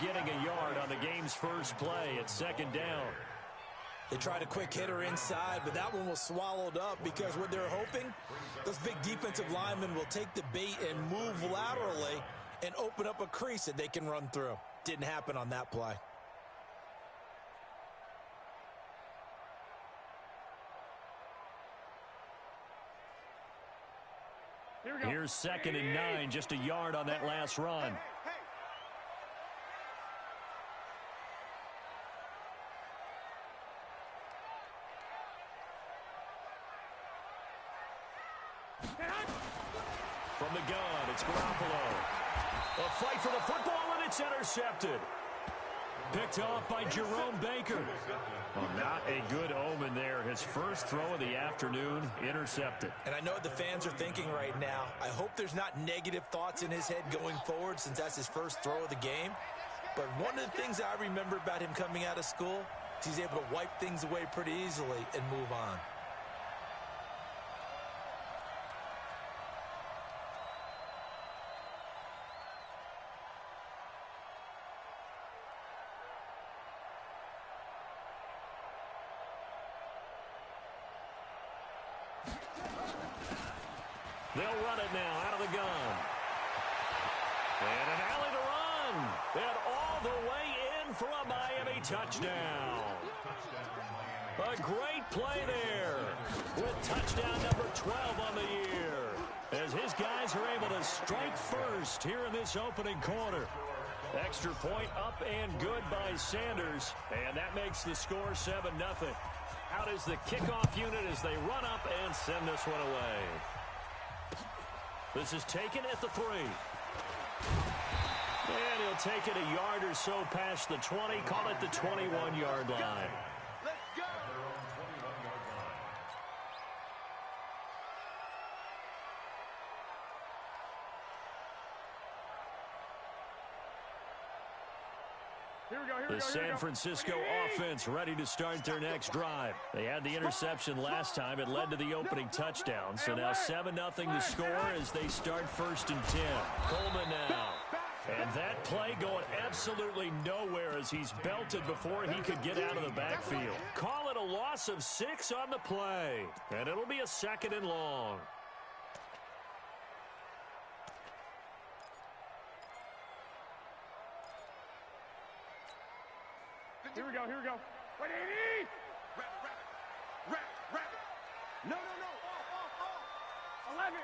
getting a yard on the game's first play at second down. They tried a quick hitter inside, but that one was swallowed up because what they're hoping, those big defensive linemen will take the bait and move laterally and open up a crease that they can run through. Didn't happen on that play. Here's 2nd and 9, just a yard on that last run. From the gun, it's Garoppolo. A fight for the football, and it's intercepted. Picked off by Jerome Baker. Well, not a good omen there. His first throw of the afternoon, intercepted. And I know what the fans are thinking right now. I hope there's not negative thoughts in his head going forward since that's his first throw of the game. But one of the things I remember about him coming out of school is he's able to wipe things away pretty easily and move on. They'll run it now out of the gun. And an alley to run. And all the way in for a Miami touchdown. A great play there with touchdown number 12 on the year. As his guys are able to strike first here in this opening quarter. Extra point up and good by Sanders. And that makes the score 7-0. Out is the kickoff unit as they run up and send this one away. This is taken at the 3. And he'll take it a yard or so past the 20. Call it the 21-yard line. Let's go. The San Francisco offense ready to start their next drive. They had the interception last time. It led to the opening touchdown. So now 7-0 the score as they start 1st and 10. Coleman now. And that play going absolutely nowhere as he's belted before he could get out of the backfield. Call it a loss of 6 on the play. And it'll be a 2nd and long. Here we go. Wait, 80! Wrap. No. 11.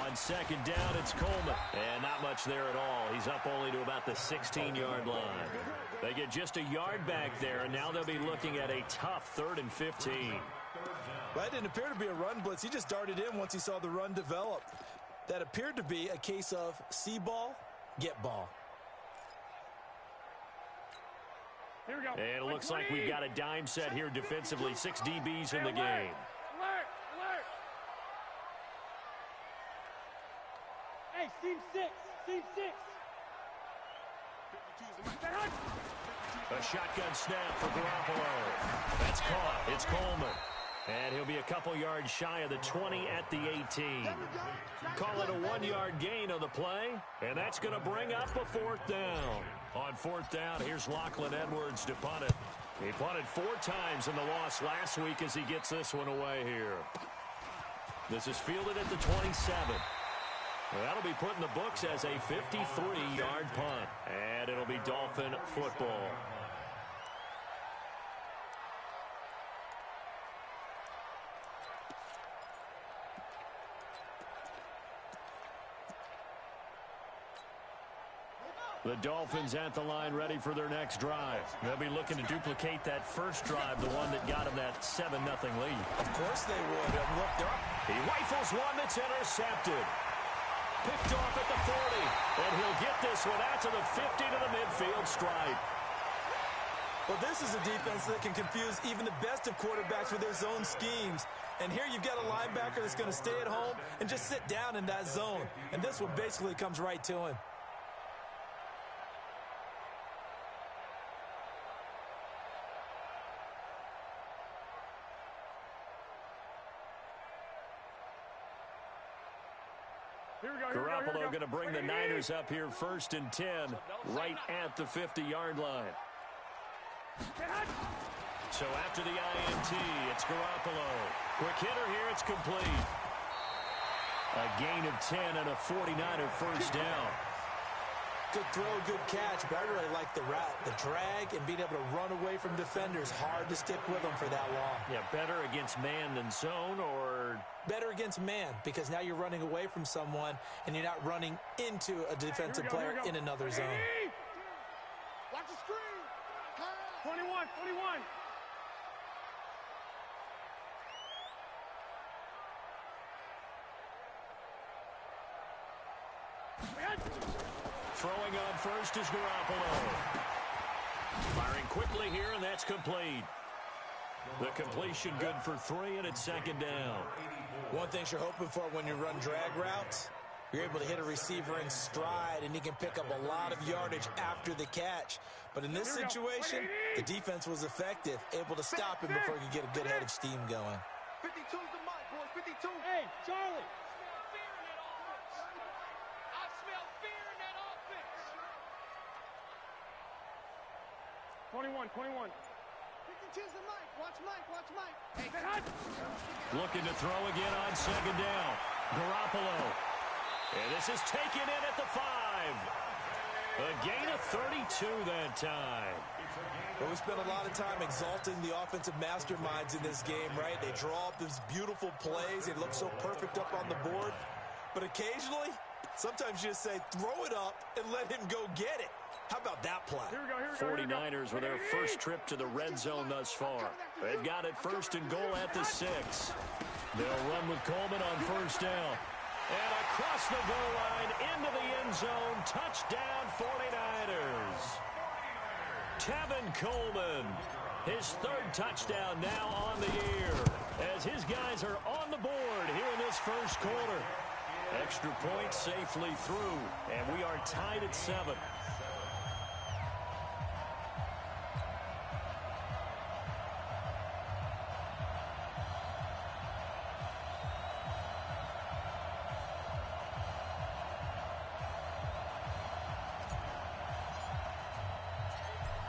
On 2nd down, it's Coleman. And not much there at all. He's up only to about the 16-yard line. They get just a yard back there, and now they'll be looking at a tough 3rd and 15. Well, that didn't appear to be a run blitz. He just darted in once he saw the run develop. That appeared to be a case of see ball, get ball. Here we go. And it looks like we've got a dime set here defensively. 6 DBs in the game. Alert! Hey, seam 6. A shotgun snap for Garoppolo. That's caught. It's Coleman. And he'll be a couple yards shy of the 20 at the 18. Call it a 1-yard gain on the play. And that's going to bring up a 4th down. On 4th down, here's Lachlan Edwards to punt it. He punted 4 times in the loss last week as he gets this one away here. This is fielded at the 27. That'll be put in the books as a 53-yard punt. And it'll be Dolphin football. The Dolphins at the line ready for their next drive. They'll be looking to duplicate that first drive, the one that got them that 7-0 lead. Of course they would. Look, they're up. He rifles one that's intercepted. Picked off at the 40. And he'll get this one out to the 50 to the midfield stripe. Well, this is a defense that can confuse even the best of quarterbacks with their zone schemes. And here you've got a linebacker that's going to stay at home and just sit down in that zone. And this one basically comes right to him. Garoppolo going to bring the Niners up here 1st and 10, right at the 50-yard line. So after the INT, it's Garoppolo. Quick hitter here, it's complete. A gain of 10 and a 49er first down. Good throw, good catch, but I really like the route. The drag and being able to run away from defenders. Hard to stick with them for that long. Yeah, better against man than zone, or? Better against man, because now you're running away from someone and you're not running into a defensive player in another zone. Watch the screen. 21. Throwing on first is Garoppolo. Firing quickly here, and that's complete. The completion good for 3, and it's 2nd down. One thing you're hoping for when you run drag routes, you're able to hit a receiver in stride, and he can pick up a lot of yardage after the catch. But in this situation, the defense was effective, able to stop him before he could get a good head of steam going. 52's the mic, boys. 52. Hey, Charlie. 21. 52's the mic. Watch Mike. Hey, looking to throw again on 2nd down. Garoppolo. And this is taken in at the 5. A gain of 32 that time. Well, we spent a lot of time exalting the offensive masterminds in this game, right? They draw up these beautiful plays. They look so perfect up on the board. But occasionally, sometimes you just say, throw it up and let him go get it. How about that play? 49ers with their first trip to the red zone thus far. They've got it 1st and goal at the 6. They'll run with Coleman on 1st down. And across the goal line into the end zone. Touchdown 49ers. Tevin Coleman. His 3rd touchdown now on the year. As his guys are on the board here in this 1st quarter. Extra point safely through. And we are tied at 7.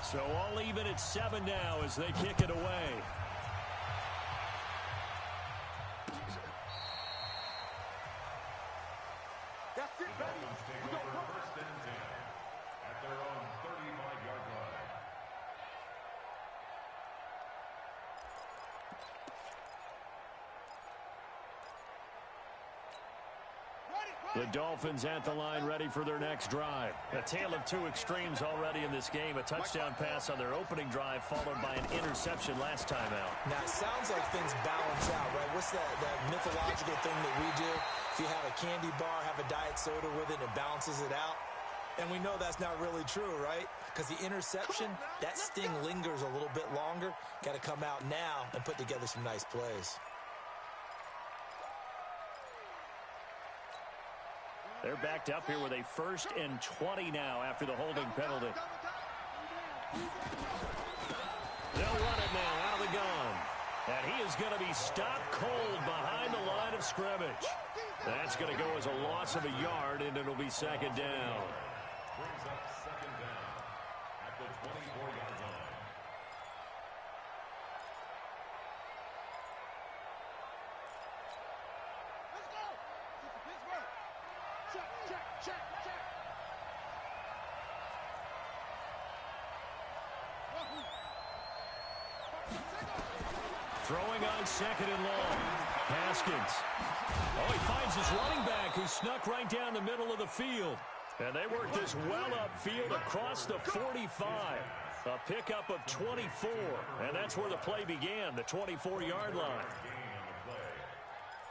So all even at 7 now as they kick it away. That's it, baby. We go First and 10 at their own 35-yard line. The Dolphins at the line, ready for their next drive. A tale of 2 extremes already in this game. A touchdown pass on their opening drive, followed by an interception last time out. Now, it sounds like things balance out, right? What's that mythological thing that we do? If you have a candy bar, have a diet soda with it, and it balances it out. And we know that's not really true, right? Because the interception, that sting lingers a little bit longer. Got to come out now and put together some nice plays. They're backed up here with a 1st and 20 now after the holding penalty. They'll run it now out of the gun. And he is going to be stopped cold behind the line of scrimmage. That's going to go as a loss of a yard, and it'll be 2nd down. Brings up 2nd down at the 24-yard line. Let's go. Pittsburgh. Check. Throwing on 2nd and long. Haskins. Oh, he finds his running back who snuck right down the middle of the field. And they worked this well upfield across the 45. A pickup of 24. And that's where the play began, the 24-yard line.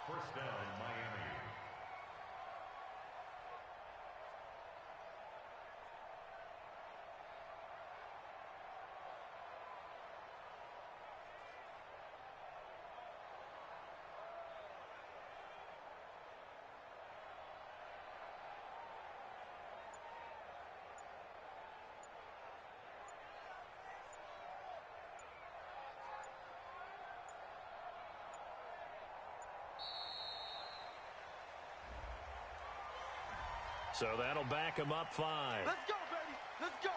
First down, Miami. So that'll back him up 5. Let's go, baby. Let's go.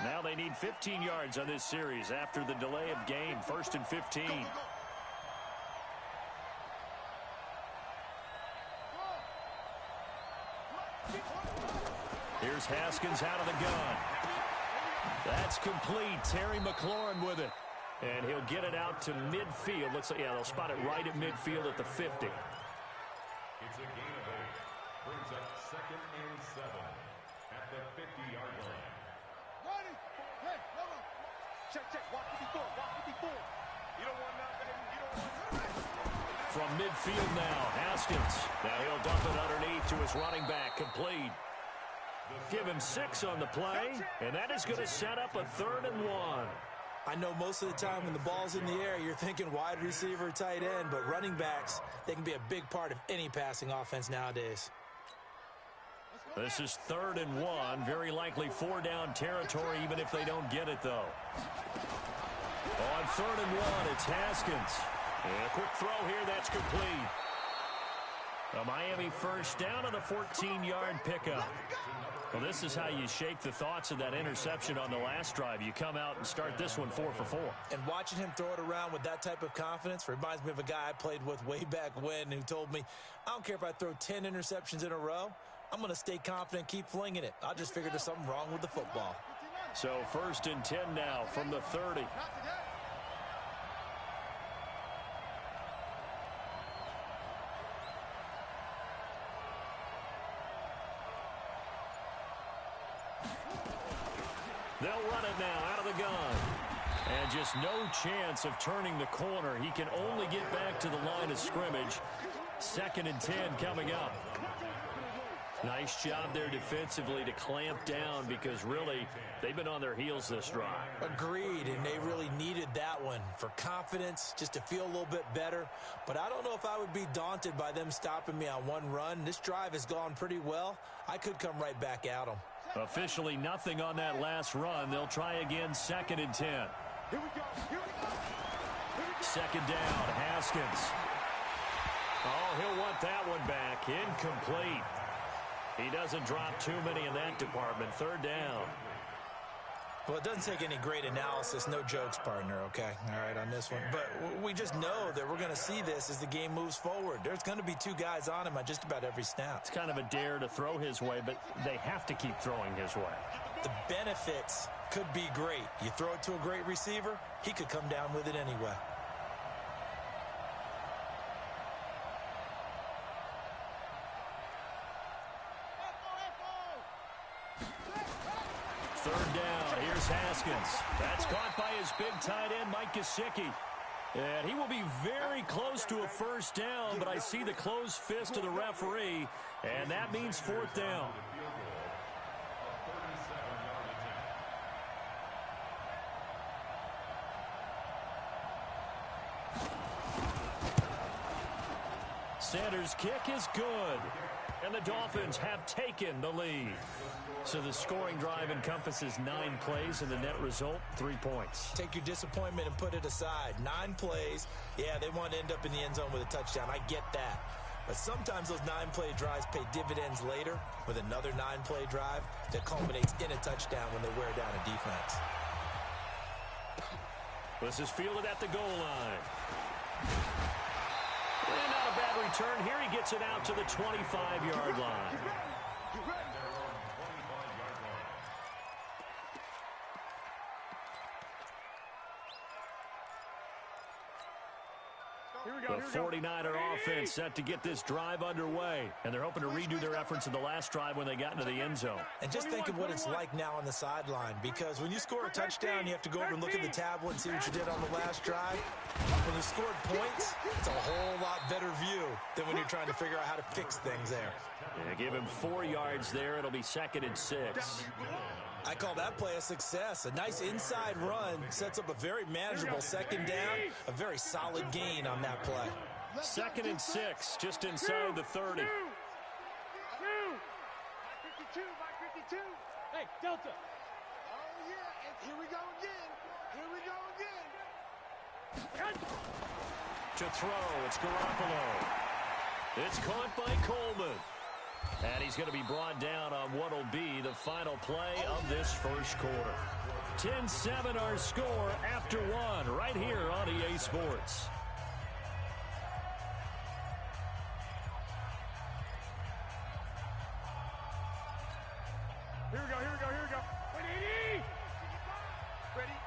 Now they need 15 yards on this series after the delay of game. 1st and 15. Here's Haskins out of the gun. That's complete. Terry McLaurin with it. And he'll get it out to midfield. Looks like, yeah, they'll spot it right at midfield at the 50. It's a gain of 8. Brings up 2nd and 7 at the 50-yard line. Ready? Hey, come on. Check. Walk 54. Walk 54. You don't want nothing. You don't want nothing. From midfield now, Haskins. Now he'll dump it underneath to his running back. Complete. Give him 6 on the play, and that is going to set up a 3rd and 1. I know most of the time when the ball's in the air, you're thinking wide receiver, tight end, but running backs, they can be a big part of any passing offense nowadays. This is 3rd and 1, very likely 4-down territory, even if they don't get it, though. On 3rd and 1, it's Haskins. And a quick throw here, that's complete. A Miami first down on the 14-yard pickup. Well, this is how you shake the thoughts of that interception on the last drive. You come out and start this one 4 for 4. And watching him throw it around with that type of confidence reminds me of a guy I played with way back when who told me, I don't care if I throw 10 interceptions in a row. I'm going to stay confident, keep flinging it. I just figured there's something wrong with the football. So 1st and 10 now from the 30. They'll run it now out of the gun. And just no chance of turning the corner. He can only get back to the line of scrimmage. 2nd and 10 coming up. Nice job there defensively to clamp down because really they've been on their heels this drive. Agreed, and they really needed that one for confidence, just to feel a little bit better. But I don't know if I would be daunted by them stopping me on one run. This drive has gone pretty well. I could come right back at them. Officially nothing on that last run. They'll try again 2nd and 10. Here we go. 2nd down, Haskins. Oh, he'll want that one back. Incomplete. He doesn't drop too many in that department. 3rd down. Well, it doesn't take any great analysis. No jokes, partner, okay? All right, on this one. But we just know that we're going to see this as the game moves forward. There's going to be 2 guys on him on just about every snap. It's kind of a dare to throw his way, but they have to keep throwing his way. The benefits could be great. You throw it to a great receiver, he could come down with it anyway. Haskins. That's caught by his big tight end, Mike Gesicki. And he will be very close to a 1st down, but I see the closed fist of the referee, and that means 4th down. Sanders' kick is good, and the Dolphins have taken the lead. So the scoring drive encompasses 9 plays, and the net result, 3 points. Take your disappointment and put it aside. 9 plays. Yeah, they want to end up in the end zone with a touchdown. I get that. But sometimes those 9-play drives pay dividends later with another 9-play drive that culminates in a touchdown when they wear down a defense. This is fielded at the goal line. And not a bad return. Here he gets it out to the 25-yard line. The 49er offense set to get this drive underway, and they're hoping to redo their efforts in the last drive when they got into the end zone. And just think of what it's like now on the sideline, because when you score a touchdown, you have to go over and look at the tablet and see what you did on the last drive. When you scored points, it's a whole lot better view than when you're trying to figure out how to fix things there. Yeah, give him 4 yards there. It'll be 2nd and 6. I call that play a success. A nice inside run sets up a very manageable 2nd down, a very solid gain on that play. 2nd and 6, just inside the 30. Mike 52, Mike 52. Hey, Delta. Oh, yeah, and here we go again. Here we go again. To throw, it's Garoppolo. It's caught by Coleman. And he's going to be brought down on what will be the final play of this first quarter. 10-7 our score after one right here on EA Sports. Here we go, here we go, here we go. 180! Ready?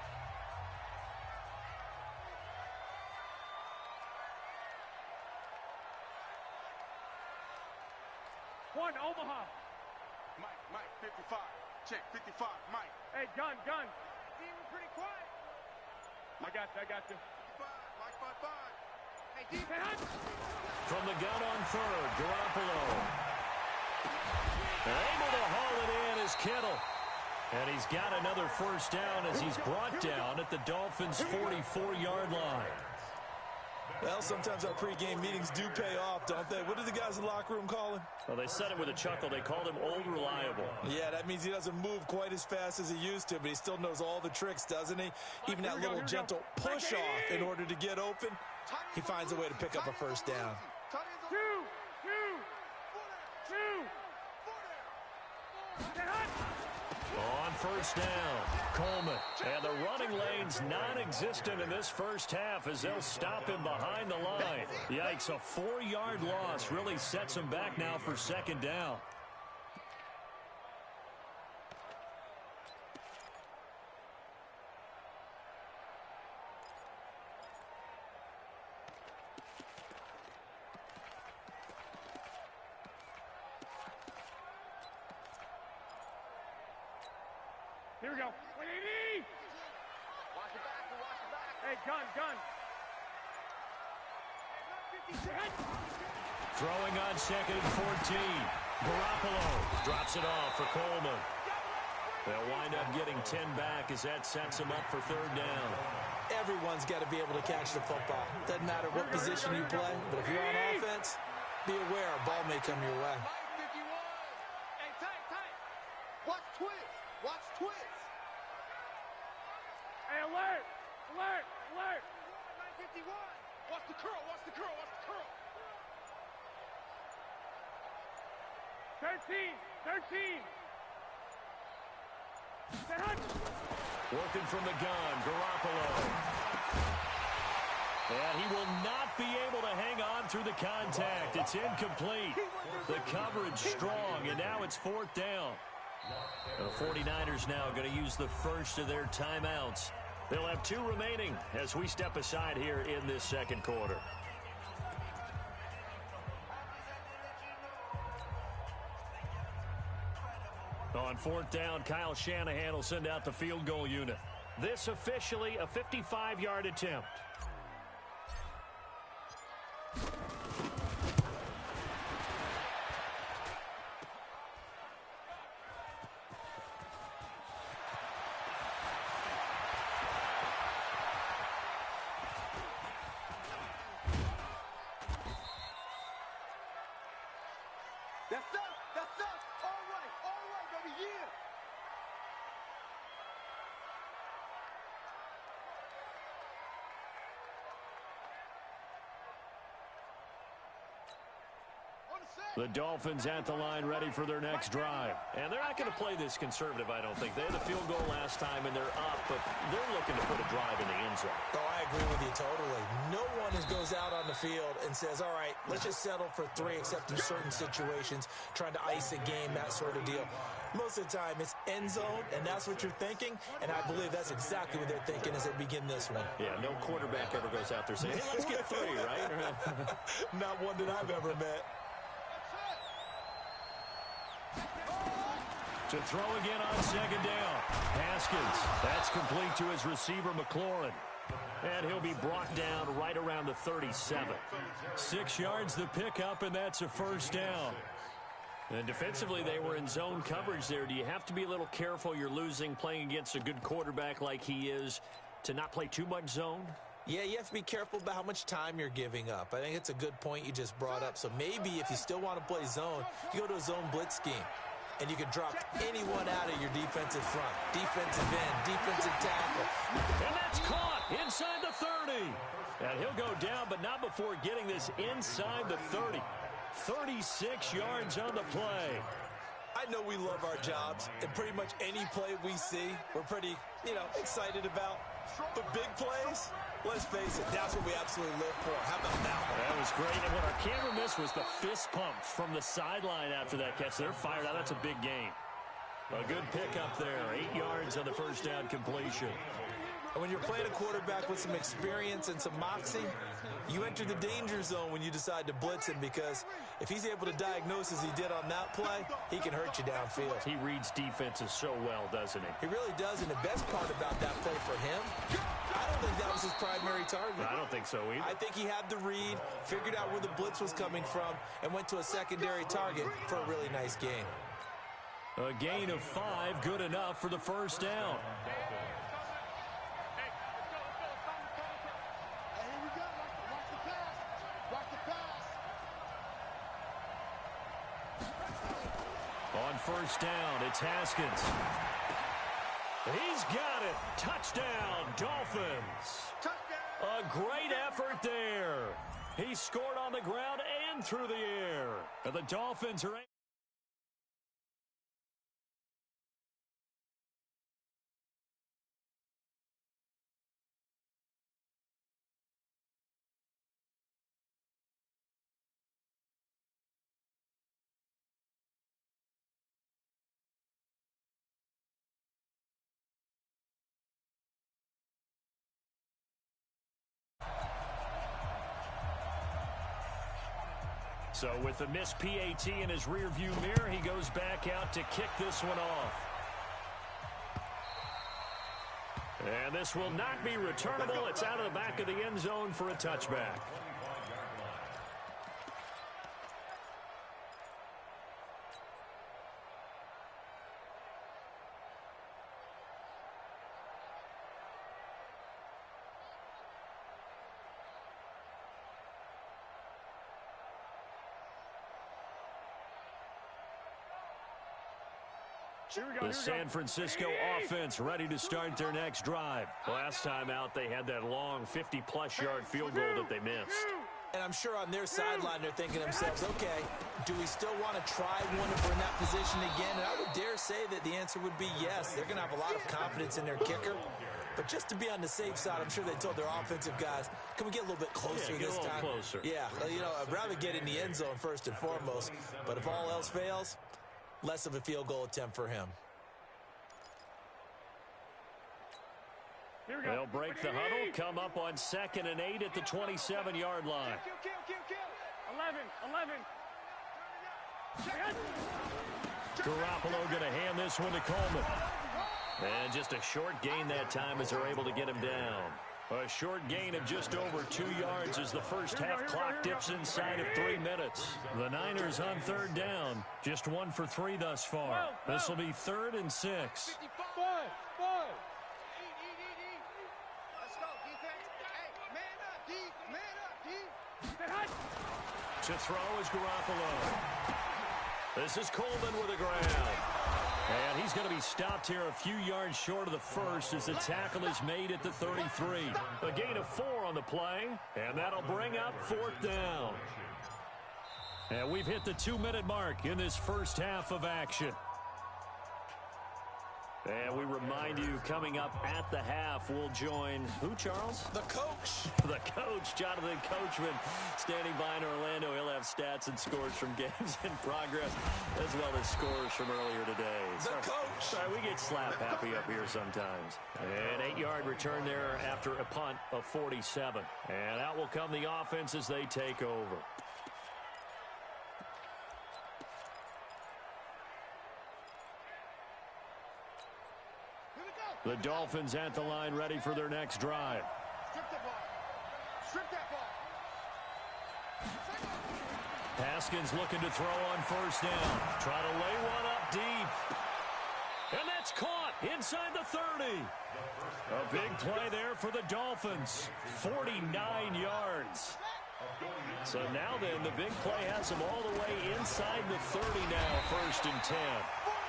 One, Omaha. Mike, 55. Check, 55, Mike. Hey, gun. He was pretty quiet. I got you. 55, Mike, 55. Hey, defense. From the gun on third, Garoppolo. Able to haul it in is Kittle. And he's got another first down as he's brought down at the Dolphins' 44-yard line. Well, sometimes our pregame meetings do pay off, don't they? What did the guys in the locker room call him? Well, they said it with a chuckle. They called him Old Reliable. Yeah, that means he doesn't move quite as fast as he used to, but he still knows all the tricks, doesn't he? Even that little gentle push-off in order to get open, he finds a way to pick up a first down. Two. On first down, Coleman. And the running lane's non-existent in this first half as they'll stop him behind the line. Yikes, a 4-yard loss really sets him back now for second down. Here we go. 180! Watch it back. Hey, gun. Throwing on second and 14. Garoppolo drops it off for Coleman. They'll wind up getting 10 back as that sets them up for third down. Everyone's got to be able to catch the football. Doesn't matter what position you play, but if you're on offense, be aware a ball may come your way. Hey, tight. Watch twist. Hey, alert. 951. Watch the curl. 13. Working from the gun, Garoppolo. And he will not be able to hang on through the contact. It's incomplete. The coverage strong, and now it's fourth down. The 49ers now going to use the first of their timeouts. They'll have 2 remaining as we step aside here in this second quarter. On fourth down, Kyle Shanahan will send out the field goal unit. This officially a 55-yard attempt. That's up. All right, baby, yeah. The Dolphins at the line ready for their next drive. And they're not going to play this conservative, I don't think. They had a field goal last time, and they're up, but they're looking to put a drive in the end zone. Oh, I agree with you totally. No one goes out on the field and says, all right, let's just settle for 3, except in certain situations, trying to ice a game, that sort of deal. Most of the time, it's end zone, and that's what you're thinking, and I believe that's exactly what they're thinking as they begin this one. Yeah, no quarterback ever goes out there saying, hey, let's get 3, right? Not one that I've ever met. To throw again on second down. Haskins. That's complete to his receiver, McLaurin. And he'll be brought down right around the 37. 6 yards the pickup, and that's a first down. And defensively, they were in zone coverage there. Do you have to be a little careful? You're losing, playing against a good quarterback like he is, to not play too much zone? Yeah, you have to be careful about how much time you're giving up. I think it's a good point you just brought up. So maybe if you still want to play zone, you go to a zone blitz scheme. And you can drop anyone out of your defensive front. Defensive end, defensive tackle. And that's caught inside the 30. And he'll go down, but not before getting this inside the 30. 36 yards on the play. I know we love our jobs, and pretty much any play we see, we're pretty, excited about. But big plays, let's face it, that's what we absolutely live for. How about that one? That was great. And what our camera missed was the fist pump from the sideline after that catch. They're fired out. That's a big gain. A good pickup there. 8 yards on the first down completion. And when you're playing a quarterback with some experience and some moxie, you enter the danger zone when you decide to blitz him, because if he's able to diagnose as he did on that play, he can hurt you downfield. He reads defenses so well, doesn't he? He really does, and the best part about that play for him, I don't think that was his primary target. I don't think so either. I think he had the read, figured out where the blitz was coming from, and went to a secondary target for a really nice gain. A gain of 5, good enough for the first down. On first down, it's Haskins. He's got it. Touchdown, Dolphins. A great effort there. He scored on the ground and through the air. And the Dolphins are... So with the missed PAT in his rearview mirror, he goes back out to kick this one off. And this will not be returnable. It's out of the back of the end zone for a touchback. The San Francisco offense ready to start their next drive. Last time out, they had that long 50-plus yard field goal that they missed. And I'm sure on their sideline, they're thinking to themselves, okay, do we still want to try one if we're in that position again? And I would dare say that the answer would be yes. They're going to have a lot of confidence in their kicker. But just to be on the safe side, I'm sure they told their offensive guys, can we get a little bit closer this time? Closer. Yeah, I'd rather get in the end zone first and foremost. But if all else fails, less of a field goal attempt for him. They'll break the huddle, come up on 2nd and 8 at the 27-yard line. Kill. 11. Garoppolo going to hand this one to Coleman. And just a short gain that time as they're able to get him down. A short gain of just over 2 yards as the first half clock dips inside of 3 minutes. The Niners on 3rd down. Just 1 for 3 thus far. This will be 3rd and 6. Let's go, defense. Hey, man up, D. To throw is Garoppolo. This is Coleman with the ground. And he's going to be stopped here a few yards short of the first as the tackle is made at the 33. A gain of 4 on the play, and that'll bring up 4th down. And we've hit the 2-minute mark in this first half of action. And we remind you, coming up at the half, we'll join who, Charles? The coach. The coach, Jonathan Coachman, standing by in Orlando. He'll have stats and scores from games in progress, as well as scores from earlier today. The coach. Sorry, we get slap happy up here sometimes. An 8-yard return there after a punt of 47. And out will come the offense as they take over. The Dolphins at the line, ready for their next drive. Strip that ball. Haskins looking to throw on first down. Try to lay one up deep. And that's caught inside the 30. A big play there for the Dolphins. 49 yards. So now then, the big play has them all the way inside the 30 now, 1st and 10.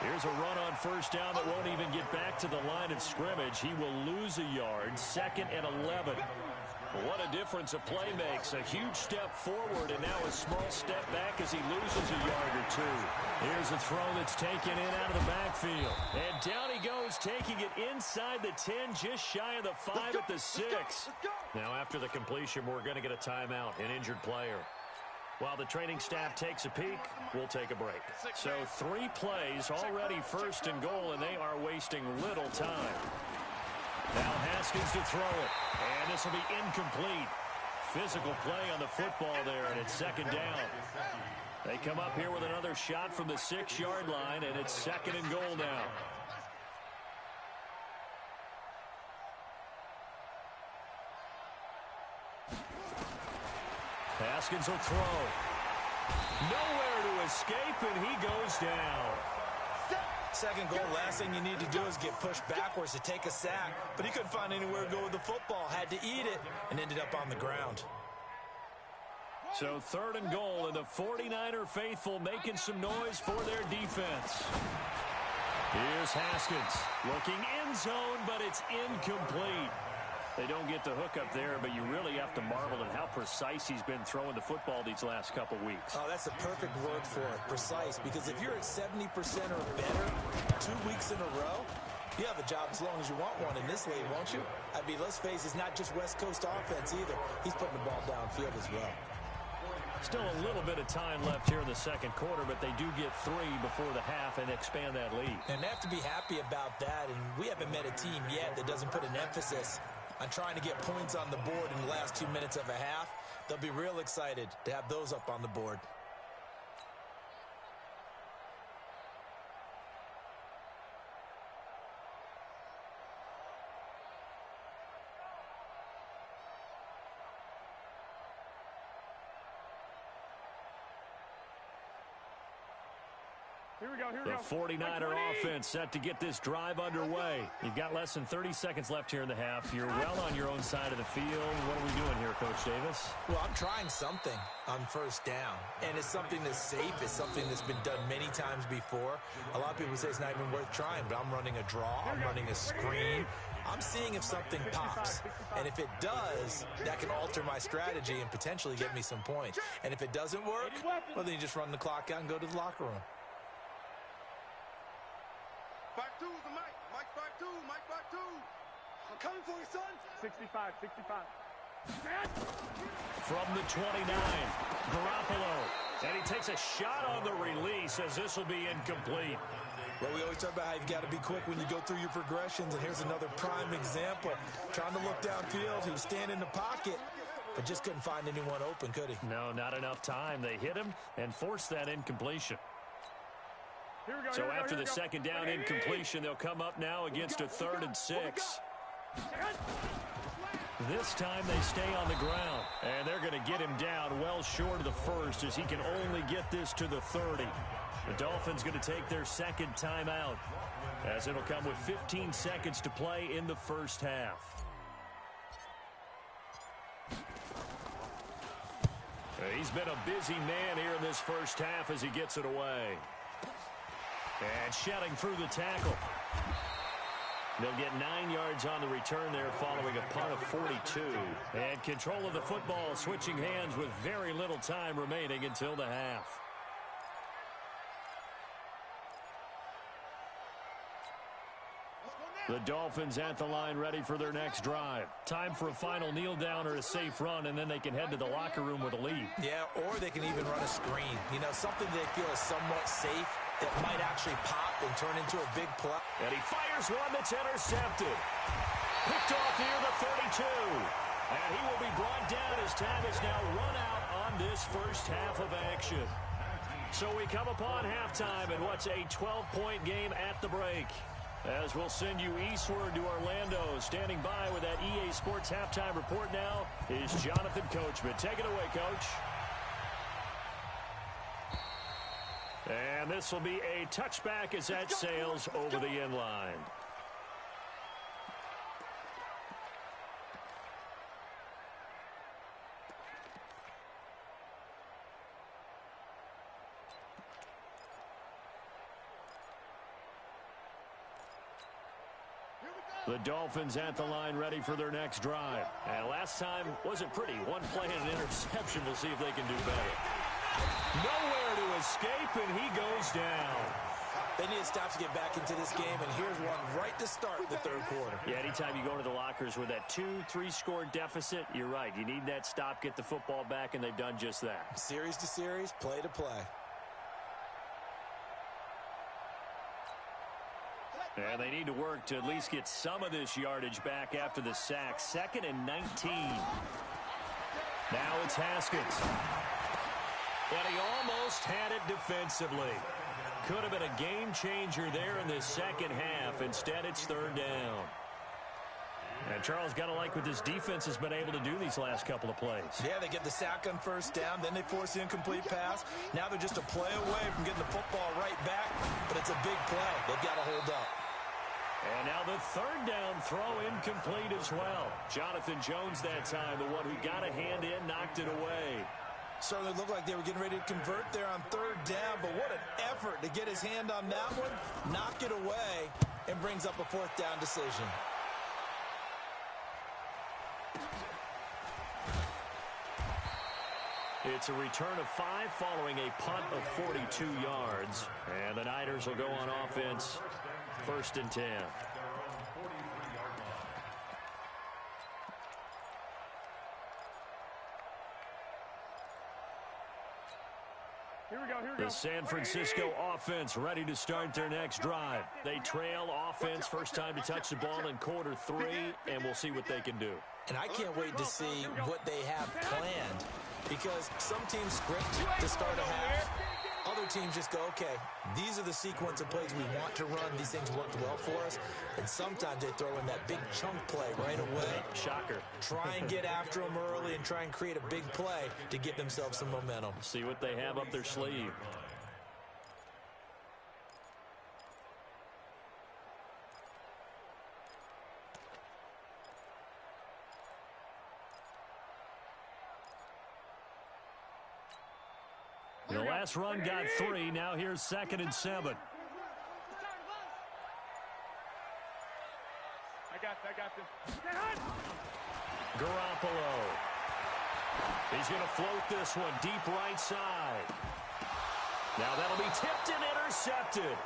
Here's a run on first down that won't even get back to the line of scrimmage. He will lose a yard, 2nd and 11. What a difference a play makes. A huge step forward and now a small step back as he loses a yard or two. Here's a throw that's taken in out of the backfield. And down he goes, taking it inside the 10, just shy of the 5 at the 6. Now after the completion, we're going to get a timeout, an injured player. While the training staff takes a peek, we'll take a break. So 3 plays, already 1st and goal, and they are wasting little time. Now Haskins to throw it, and this will be incomplete. Physical play on the football there, and it's 2nd down. They come up here with another shot from the 6-yard line, and it's 2nd and goal now. Haskins will throw. Nowhere to escape, and he goes down. 2nd goal, last thing you need to do is get pushed backwards to take a sack. But he couldn't find anywhere to go with the football. Had to eat it and ended up on the ground. So 3rd and goal, and the 49er faithful making some noise for their defense. Here's Haskins looking end zone, but it's incomplete. They don't get the hook up there, but you really have to marvel at how precise he's been throwing the football these last couple weeks. Oh, that's the perfect word for it, precise, because if you're at 70% or better 2 weeks in a row, you have a job as long as you want one in this league, won't you? I mean, let's face it, it's not just West Coast offense either. He's putting the ball downfield as well. Still a little bit of time left here in the 2nd quarter, but they do get 3 before the half and expand that lead. And they have to be happy about that, and we haven't met a team yet that doesn't put an emphasis on trying to get points on the board in the last 2 minutes of a half. They'll be real excited to have those up on the board. Here we go, The 49er offense set to get this drive underway. You've got less than 30 seconds left here in the half. You're well on your own side of the field. What are we doing here, Coach Davis? Well, I'm trying something on 1st down, and it's something that's safe. It's something that's been done many times before. A lot of people say it's not even worth trying, but I'm running a draw. I'm running a screen. I'm seeing if something pops, and if it does, that can alter my strategy and potentially get me some points. And if it doesn't work, well, then you just run the clock out and go to the locker room. 5-2 is the Mike. Mike 5-2. Mike 5-2. I'm coming for you, son. 65, 65. From the 29, Garoppolo. And he takes a shot on the release as this will be incomplete. Well, we always talk about how you've got to be quick when you go through your progressions, and here's another prime example. Trying to look downfield, he was standing in the pocket, but just couldn't find anyone open, could he? No, not enough time. They hit him and forced that incompletion. So after the 2nd down incompletion, they'll come up now against a 3rd and 6. This time they stay on the ground, and they're going to get him down well short of the 1st as he can only get this to the 30. The Dolphins going to take their 2nd timeout as it'll come with 15 seconds to play in the 1st half. He's been a busy man here in this 1st half as he gets it away. And shedding through the tackle. They'll get 9 yards on the return there following a punt of 42. And control of the football switching hands with very little time remaining until the half. The Dolphins at the line ready for their next drive. Time for a final kneel down or a safe run, and then they can head to the locker room with a lead. Yeah, or they can even run a screen. You know, something they feel is somewhat safe that might actually pop and turn into a big play. And he fires one that's intercepted. Picked off near the 32. And he will be brought down as time is now run out on this 1st half of action. So we come upon halftime in what's a 12-point game at the break. As we'll send you eastward to Orlando. Standing by with that EA Sports halftime report now is Jonathan Coachman. Take it away, Coach. And this will be a touchback as that sails over the end line. Here we go. The Dolphins at the line ready for their next drive. And last time wasn't pretty. One play and an interception. We'll see if they can do better. Nowhere to escape, and he goes down. They need to stop to get back into this game, and here's one right to start the third quarter. Yeah, anytime you go to the lockers with that 2-3 score deficit, you're right. You need that stop, get the football back, and they've done just that. Series to series, play to play. And they need to work to at least get some of this yardage back after the sack. 2nd and 19. Now it's Haskins. And he almost had it defensively. Could have been a game changer there in the second half. Instead, it's 3rd down. And Charles, got to like what this defense has been able to do these last couple of plays. Yeah, they get the sack on 1st down, then they force the incomplete pass. Now they're just a play away from getting the football right back, but it's a big play. They've got to hold up. And now the 3rd down throw incomplete as well. Jonathan Jones that time, the one who got a hand in, knocked it away. Certainly looked like they were getting ready to convert there on 3rd down, but what an effort to get his hand on that one, knock it away, and brings up a 4th down decision. It's a return of 5 following a punt of 42 yards. And the Niners will go on offense, 1st and 10. Here we go. The San Francisco offense ready to start their next drive. They trail offense, first time to touch the ball in quarter 3, and we'll see what they can do. And I can't wait to see what they have planned, because some teams sprint to start a half. Other teams just go, okay, these are the sequence of plays we want to run. These things worked well for us. And sometimes they throw in that big chunk play right away. Shocker. Try and get after them early and try and create a big play to give themselves some momentum. See what they have up their sleeve. The last run got 3. Now here's 2nd and 7. I got this. Garoppolo. He's going to float this one deep right side. Now that'll be tipped and intercepted.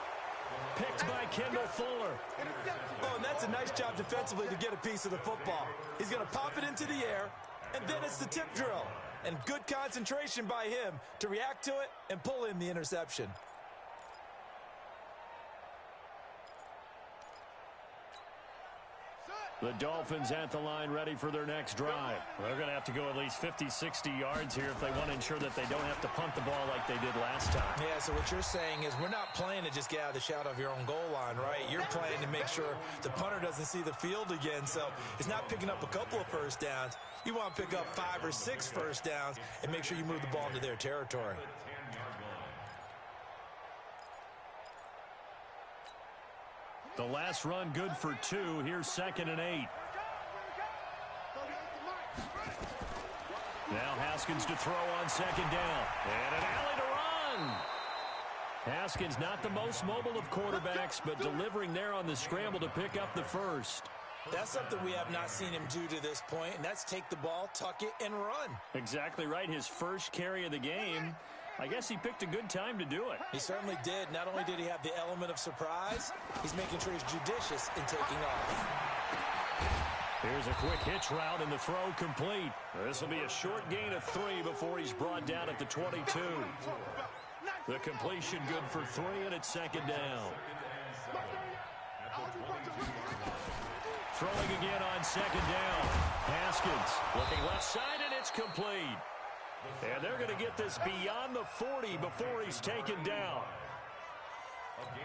Picked by Kendall Fuller. Oh, and that's a nice job defensively to get a piece of the football. He's going to pop it into the air, and then it's the tip drill. And good concentration by him to react to it and pull in the interception. The Dolphins at the line ready for their next drive. They're going to have to go at least 50, 60 yards here if they want to ensure that they don't have to punt the ball like they did last time. Yeah, so what you're saying is we're not playing to just get out of the shadow of your own goal line, right? You're playing to make sure the punter doesn't see the field again. So it's not picking up a couple of first downs. You want to pick up 5 or 6 first downs and make sure you move the ball into their territory. The last run good for 2. Here's 2nd and 8. Now Haskins to throw on 2nd down. And an alley to run. Haskins not the most mobile of quarterbacks, but delivering there on the scramble to pick up the first. That's something we have not seen him do to this point, and that's take the ball, tuck it, and run. Exactly right. His first carry of the game. I guess he picked a good time to do it. He certainly did. Not only did he have the element of surprise, he's making sure he's judicious in taking off. Here's a quick hitch route, and the throw complete. This will be a short gain of 3 before he's brought down at the 22. The completion good for 3, and it's 2nd down. Throwing again on 2nd down. Haskins looking left side, and it's complete. And they're going to get this beyond the 40 before he's taken down.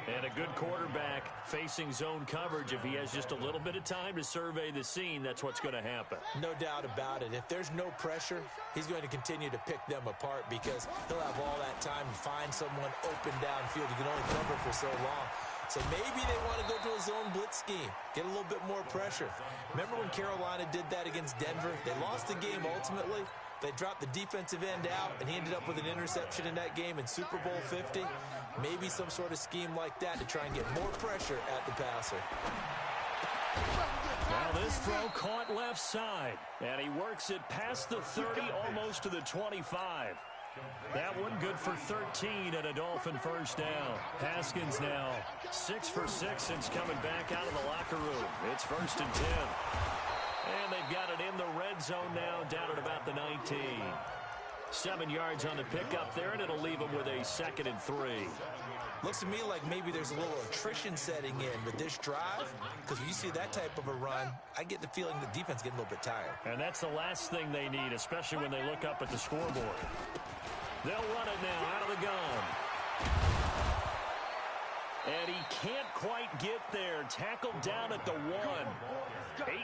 And a good quarterback facing zone coverage. If he has just a little bit of time to survey the scene, that's what's going to happen. No doubt about it. If there's no pressure, he's going to continue to pick them apart because he'll have all that time to find someone open downfield. He can only cover for so long. So maybe they want to go to a zone blitz scheme, get a little bit more pressure. Remember when Carolina did that against Denver? They lost the game ultimately. They dropped the defensive end out, and he ended up with an interception in that game in Super Bowl 50. Maybe some sort of scheme like that to try and get more pressure at the passer. Now this throw caught left side, and he works it past the 30, almost to the 25. That one good for 13 and a Dolphin first down. Haskins now 6 for 6 since coming back out of the locker room. It's 1st and 10. And they've got it in the red zone now, down at about the 19. 7 yards on the pickup there, and it'll leave them with a 2nd and 3. Looks to me like maybe there's a little attrition setting in with this drive, because when you see that type of a run, I get the feeling the defense getting a little bit tired. And that's the last thing they need, especially when they look up at the scoreboard. They'll run it now out of the gun. And he can't quite get there. Tackled down at the 1.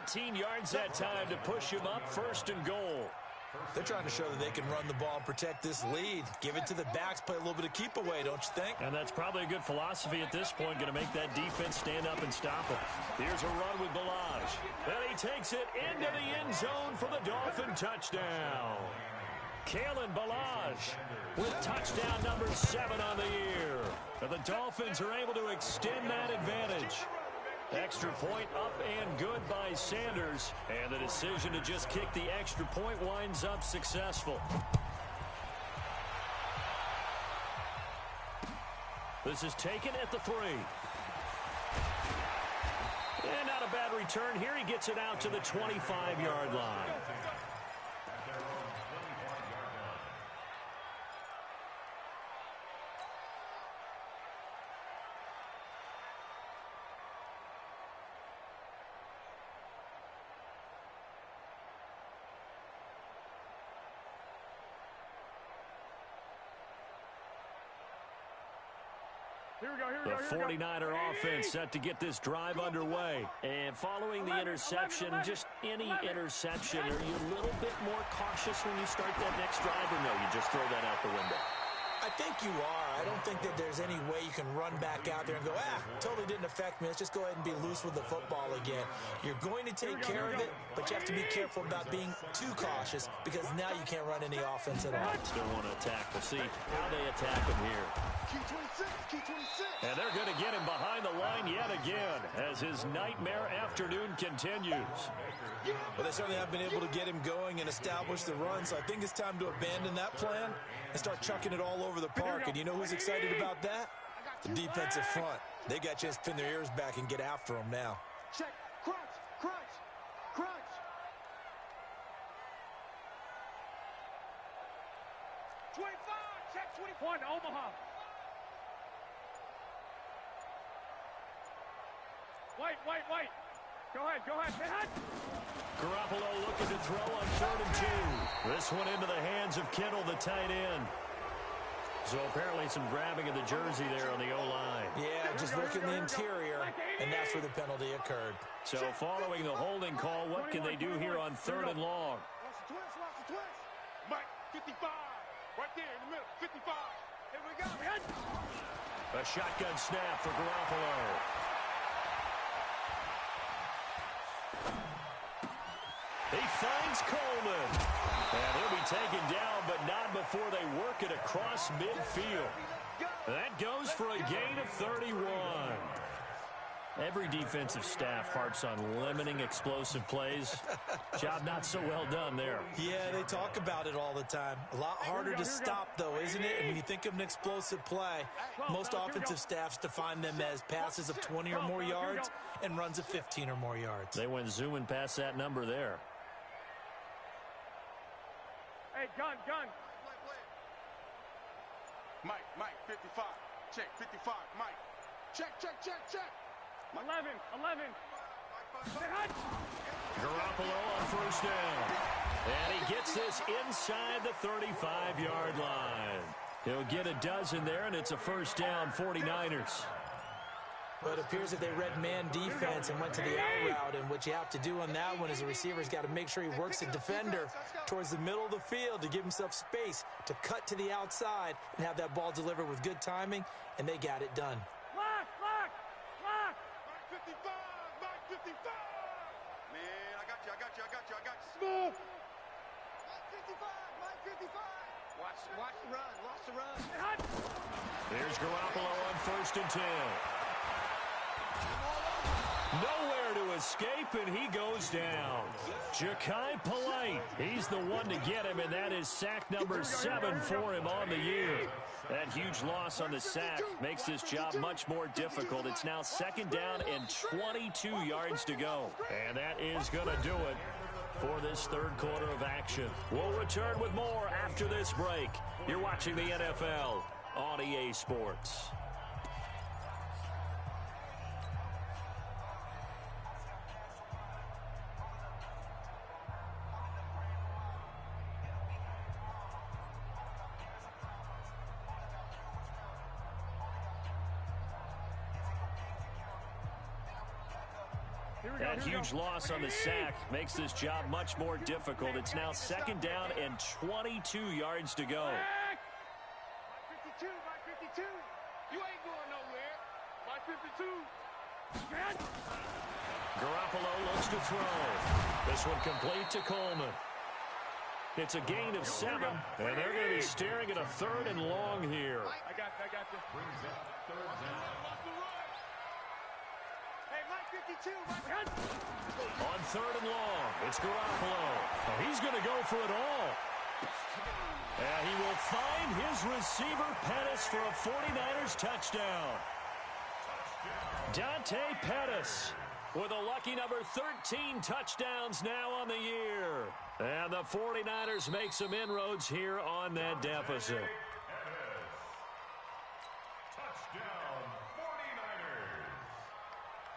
18 yards that time to push him up, 1st and goal. They're trying to show that they can run the ball and protect this lead. Give it to the backs, play a little bit of keep away, don't you think? And that's probably a good philosophy at this point, going to make that defense stand up and stop it. Here's a run with Balaj. And he takes it into the end zone for the Dolphin touchdown. Kalen Balaj with touchdown number 7 on the year. And the Dolphins are able to extend that advantage. Extra point up and good by Sanders. And the decision to just kick the extra point winds up successful. This is taken at the 3. And not a bad return here. He gets it out to the 25-yard line. The 49er offense set to get this drive underway. And following the interception, just any interception, are you a little bit more cautious when you start that next drive, or no, you just throw that out the window? I think you are. I don't think that there's any way you can run back out there and go, totally didn't affect me. Let's just go ahead and be loose with the football again. You're going to take care of it, but you have to be careful about being too cautious, because now you can't run any offense at all. Still want to attack. We'll see how they attack him here. And they're going to get him behind the line yet again as his nightmare afternoon continues. Well, they certainly have been able to get him going and establish the run, so I think it's time to abandon that plan and start chucking it all over the park. And you know who's excited about that? The defensive front. They got a chance to pin their ears back and get after him now. Check, crunch, crunch, crunch. 25, check 21, Omaha. Wait. Go ahead, man. Garoppolo looking to throw on 3rd and 2. This one into the hands of Kittle, the tight end. So apparently some grabbing of the jersey there on the O-line. Yeah, just look in the interior, and that's where the penalty occurred. So following the holding call, what can they do here on 3rd and long? Watch the twist. Mike, 55. Right there in the middle, 55. Here we go, man. A shotgun snap for Garoppolo. He finds Coleman. And he'll be taken down, but not before they work it across midfield. That goes for a gain of 31. Every defensive staff harps on limiting explosive plays. Job not so well done there. Yeah, they talk about it all the time. A lot harder to stop, though, isn't it? And when you think of an explosive play, most offensive staffs define them as passes of 20 or more yards and runs of 15 or more yards. They went zooming past that number there. Hey, gun. Mike, 55. Check, 55, Mike. Check. 11. Garoppolo on 1st down. And he gets this inside the 35-yard line. He'll get a dozen there, and it's a 1st down, 49ers. But it appears that they read man defense and went to the out route, and what you have to do on that one is the receiver's got to make sure he works the defender towards the middle of the field to give himself space to cut to the outside and have that ball delivered with good timing, and they got it done. Lock. Mike 55. Man, I got you. Smooth. Mike 55. Watch the run. Here's Garoppolo on 1st and 10. Nowhere to escape, and he goes down. Ja'Kai Polite, he's the one to get him, and that is sack number 7 for him on the year. That huge loss on the sack makes this job much more difficult. It's now 2nd down and 22 yards to go. And that is going to do it for this 3rd quarter of action. We'll return with more after this break. You're watching the NFL on EA Sports. That huge loss on the sack makes this job much more difficult. It's now 2nd down and 22 yards to go. My 52, my 52. You ain't going nowhere. My 52. Garoppolo looks to throw. This one complete to Coleman. It's a gain of 7, and they're going to be staring at a 3rd and long here. I got you. Brings up 3rd down. Hey, my 52. On 3rd and long, it's Garoppolo. Oh, he's going to go for it all. And he will find his receiver, Pettis, for a 49ers touchdown. Dante Pettis with a lucky number 13 touchdowns now on the year. And the 49ers make some inroads here on that deficit. Touchdown, 49ers.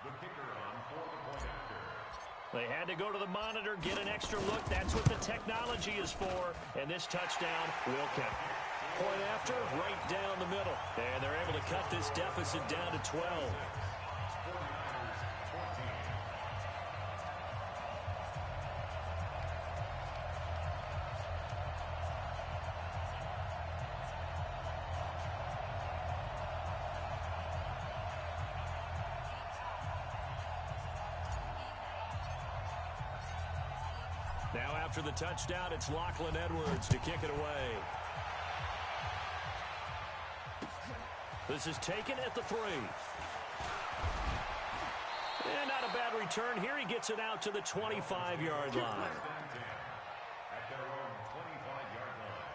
The kicker on for the point after. They had to go to the monitor, get an extra look. That's what the technology is for. And this touchdown will count. Point after, right down the middle. And they're able to cut this deficit down to 12. Now after the touchdown, it's Lachlan Edwards to kick it away. This is taken at the 3. And not a bad return here. He gets it out to the 25-yard line. At their own 25-yard line.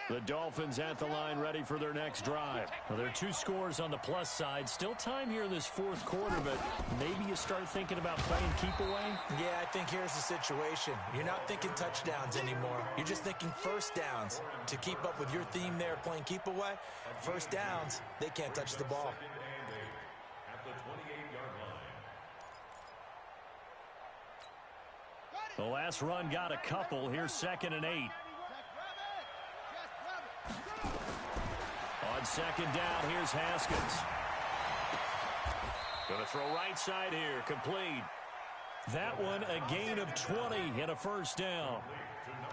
The Dolphins at the line ready for their next drive. Well, there are 2 scores on the plus side. Still time here in this 4th quarter, but maybe you start thinking about playing keep away? Yeah, I think here's the situation. You're not thinking touchdowns anymore. You're just thinking first downs. To keep up with your theme there, playing keep away, first downs, they can't touch the ball. At the 28-yard line. The last run got a couple. Here's 2nd and 8. On 2nd down, here's Haskins. Going to throw right side here, complete. That one a gain of 20 and a first down.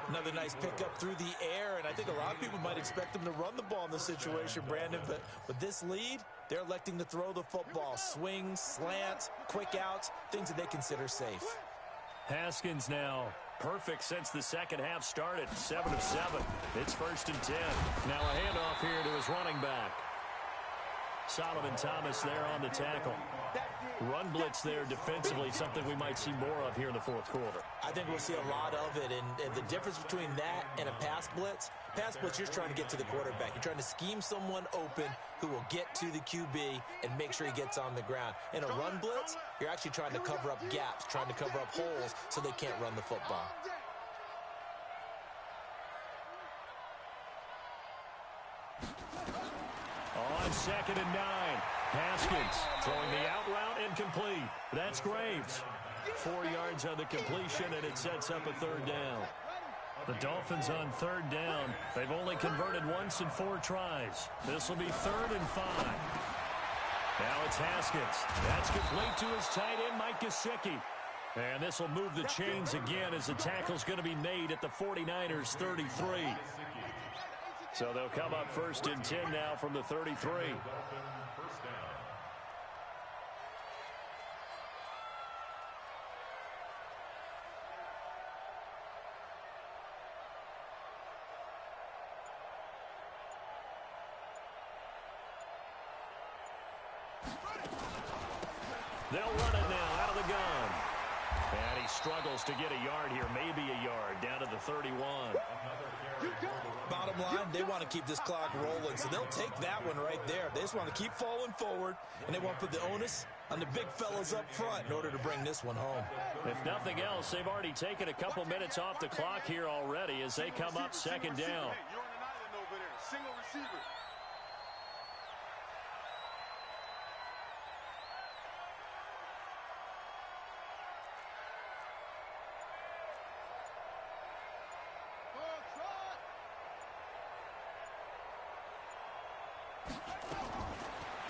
Another nice pickup through the air, and I think a lot of people might expect them to run the ball in this situation, Brandon, but with this lead, they're electing to throw the football. Swings, slants, quick outs, things that they consider safe. Haskins now perfect since the second half started. 7 of 7. It's 1st and 10. Now a handoff here to his running back. Solomon Thomas there on the tackle. Run blitz there defensively, something we might see more of here in the 4th quarter. I think we'll see a lot of it, and the difference between that and a pass blitz, you're trying to get to the quarterback. You're trying to scheme someone open who will get to the QB and make sure he gets on the ground. In a run blitz, you're actually trying to cover up gaps, trying to cover up holes so they can't run the football. On 2nd and 9, Haskins throwing the out route incomplete. That's Graves. 4 yards on the completion, and it sets up a 3rd down. The Dolphins on 3rd down. They've only converted once in 4 tries. This will be 3rd and 5. Now it's Haskins. That's complete to his tight end, Mike Gesicki. And this will move the chains again as the tackle's going to be made at the 49ers' 33. So they'll come up 1st and 10 now from the 33. First down. They'll run it now out of the gun. And he struggles to get a yard here, maybe a yard, down to the 31. Bottom line, they want to keep this clock rolling, so they'll take that one right there. They just want to keep falling forward, and they want to put the onus on the big fellas up front in order to bring this one home. If nothing else, they've already taken a couple minutes off the clock here already as they come up 2nd down. Hey, you're on an island over there. Single receiver.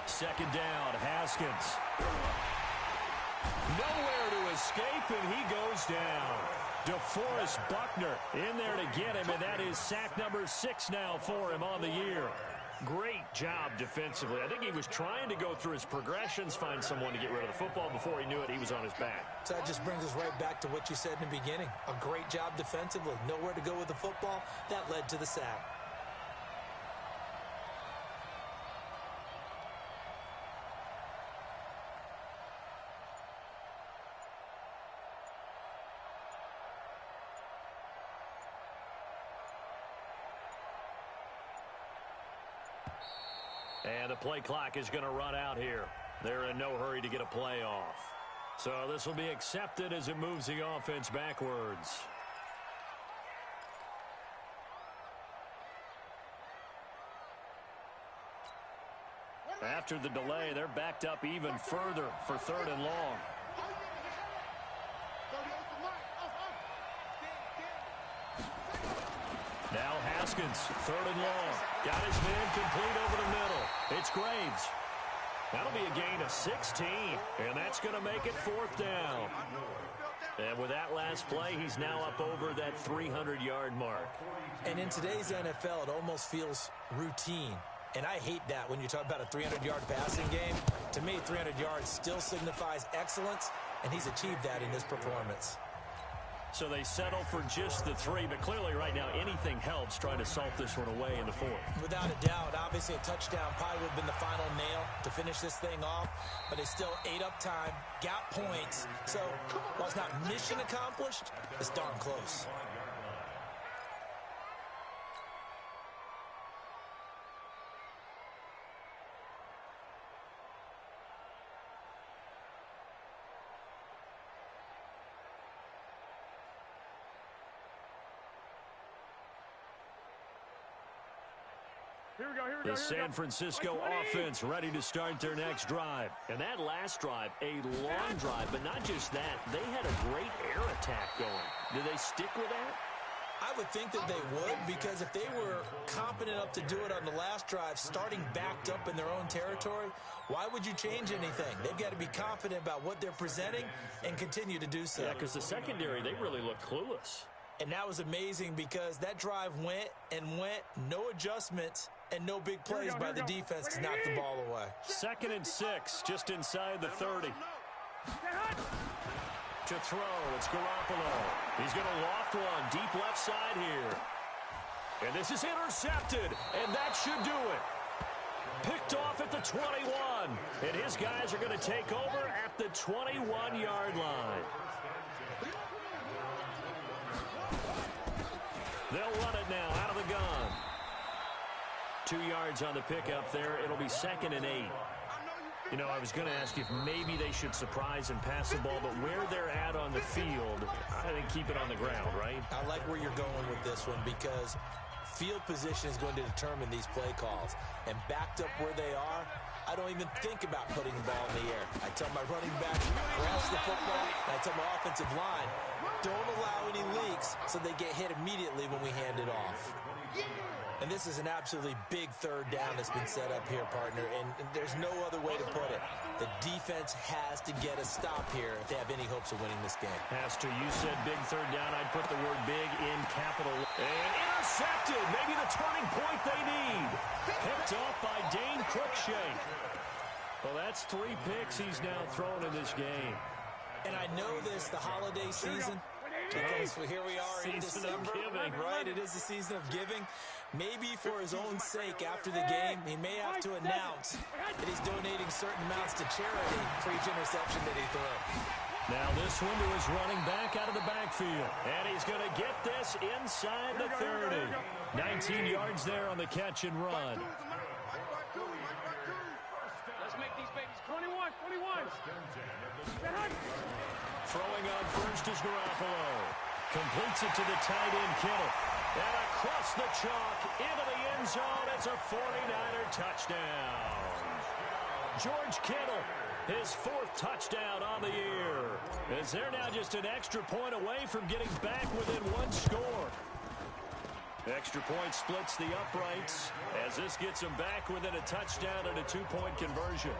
Second down, Haskins. Nowhere to escape, and he goes down. DeForest Buckner in there to get him, and that is sack number 6 now for him on the year. Great job defensively. I think he was trying to go through his progressions, find someone to get rid of the football. Before he knew it, he was on his back. So that just brings us right back to what you said in the beginning. A great job defensively. Nowhere to go with the football. That led to the sack. And the play clock is going to run out here. They're in no hurry to get a play off. So this will be accepted as it moves the offense backwards. After the delay, they're backed up even further for 3rd and long. Now Haskins, 3rd and long. Got his man complete over the middle. It's Graves. That'll be a gain of 16, and that's going to make it 4th down. And with that last play, he's now up over that 300-yard mark. And in today's NFL, it almost feels routine. And I hate that when you talk about a 300-yard passing game. To me, 300 yards still signifies excellence, and he's achieved that in this performance. So they settle for just the 3, but clearly right now anything helps trying to salt this one away in the 4th. Without a doubt, obviously a touchdown probably would have been the final nail to finish this thing off, but they still ate up time, got points. So while it's not mission accomplished, it's darn close. The San Francisco offense ready to start their next drive. And that last drive, a long drive, but not just that. They had a great air attack going. Do they stick with that? I would think that they would, because if they were competent enough to do it on the last drive, starting backed up in their own territory, why would you change anything? They've got to be confident about what they're presenting and continue to do so. Yeah, because the secondary, they really looked clueless. And that was amazing because that drive went and went, no adjustments, and no big plays by the defense to knock the ball away. 2nd and 6, just inside the 30. To throw, it's Garoppolo. He's going to loft one deep left side here. And this is intercepted, and that should do it. Picked off at the 21, and his guys are going to take over at the 21-yard line. They'll run it now out of the gun. 2 yards on the pickup there. It'll be 2nd and 8. You know, I was going to ask if maybe they should surprise and pass the ball, but where they're at on the field, I think keep it on the ground, right? I like where you're going with this one because field position is going to determine these play calls. And backed up where they are, I don't even think about putting the ball in the air. I tell my running back, grasp the football, and I tell my offensive line, don't allow any leaks so they get hit immediately when we hand it off. And this is an absolutely big third down that's been set up here, partner, and there's no other way to put it. The defense has to get a stop here if they have any hopes of winning this game. Has to. You said big third down. I'd put the word big in capital. And intercepted. Maybe the turning point they need. Picked off by Dane Cruikshank. Well, that's 3 picks he's now thrown in this game. And I know this, the holiday season, because here we are in December, right? It is the season of giving. Maybe for his own sake after the game, he may have to announce that he's donating certain amounts to charity for each interception that he throws. Now this window is running back out of the backfield. And he's going to get this inside the 30. 19 yards there on the catch and run. Let's make these babies 21. Throwing on first is Garoppolo. Completes it to the tight end, Kittle. And across the chalk, into the end zone. It's a 49er touchdown. George Kittle, his 4th touchdown on the year. As they're now just an extra point away from getting back within 1 score. Extra point splits the uprights as this gets them back within a touchdown and a 2-point conversion.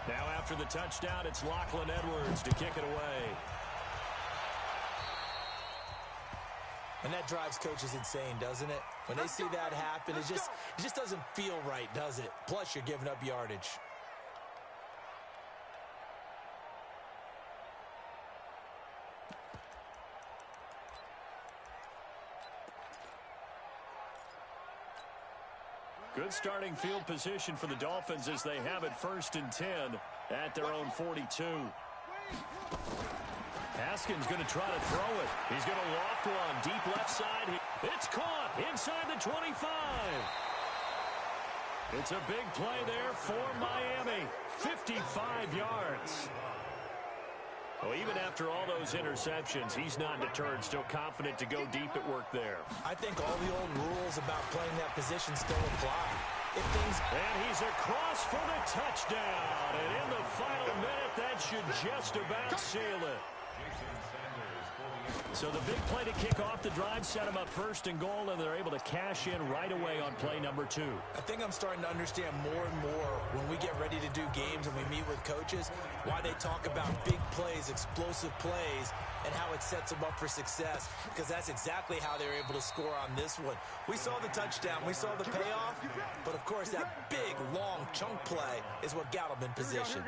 Now after the touchdown, it's Lachlan Edwards to kick it away. And that drives coaches insane, doesn't it? When they see that happen, it just doesn't feel right, does it? Plus, you're giving up yardage. Good starting field position for the Dolphins as they have it 1st and 10 at their own 42. Haskins going to try to throw it. He's going to loft one deep left side. It's caught inside the 25. It's a big play there for Miami. 55 yards. Well, even after all those interceptions, he's not deterred, still confident to go deep at work there. I think all the old rules about playing that position still apply. And he's across for the touchdown. And in the final minute, that should just about seal it. So the big play to kick off the drive set them up 1st and goal, and they're able to cash in right away on play number 2. I think I'm starting to understand more and more when we get ready to do games and we meet with coaches, why they talk about big plays, explosive plays, and how it sets them up for success, because that's exactly how they were able to score on this one. We saw the touchdown, we saw the payoff, but of course that big, long chunk play is what got them in position.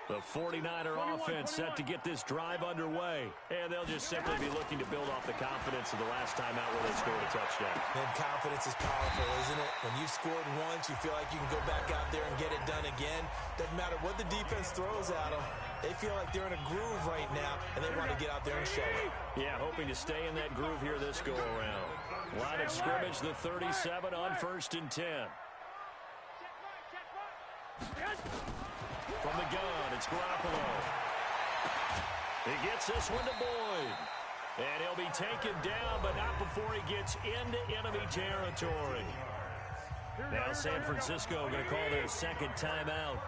The 49er offense set to get this drive underway. And they'll just simply be looking to build off the confidence of the last time out where they scored a touchdown. And confidence is powerful, isn't it? When you've scored once, you feel like you can go back out there and get it done again. Doesn't matter what the defense throws at them. They feel like they're in a groove right now, and they want to get out there and show it. Yeah, hoping to stay in that groove here this go-around. Line of scrimmage, the 37 on 1st and 10. From the gun, it's Garoppolo. He gets this one to Boyd. And he'll be taken down, but not before he gets into enemy territory. Now San Francisco going to call their 2nd timeout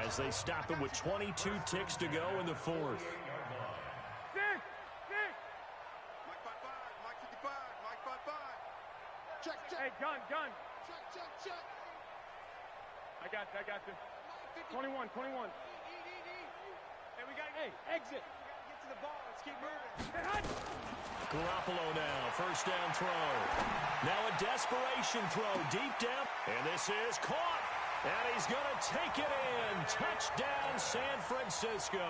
as they stop him with 22 ticks to go in the 4th. Mike 55, Mike 55. Check. Hey, gun. Check. I got you. 21. Hey, exit. We got to get to the ball. Let's keep moving. Garoppolo now, 1st down throw. Now a desperation throw deep down. And this is caught. And he's going to take it in. Touchdown, San Francisco.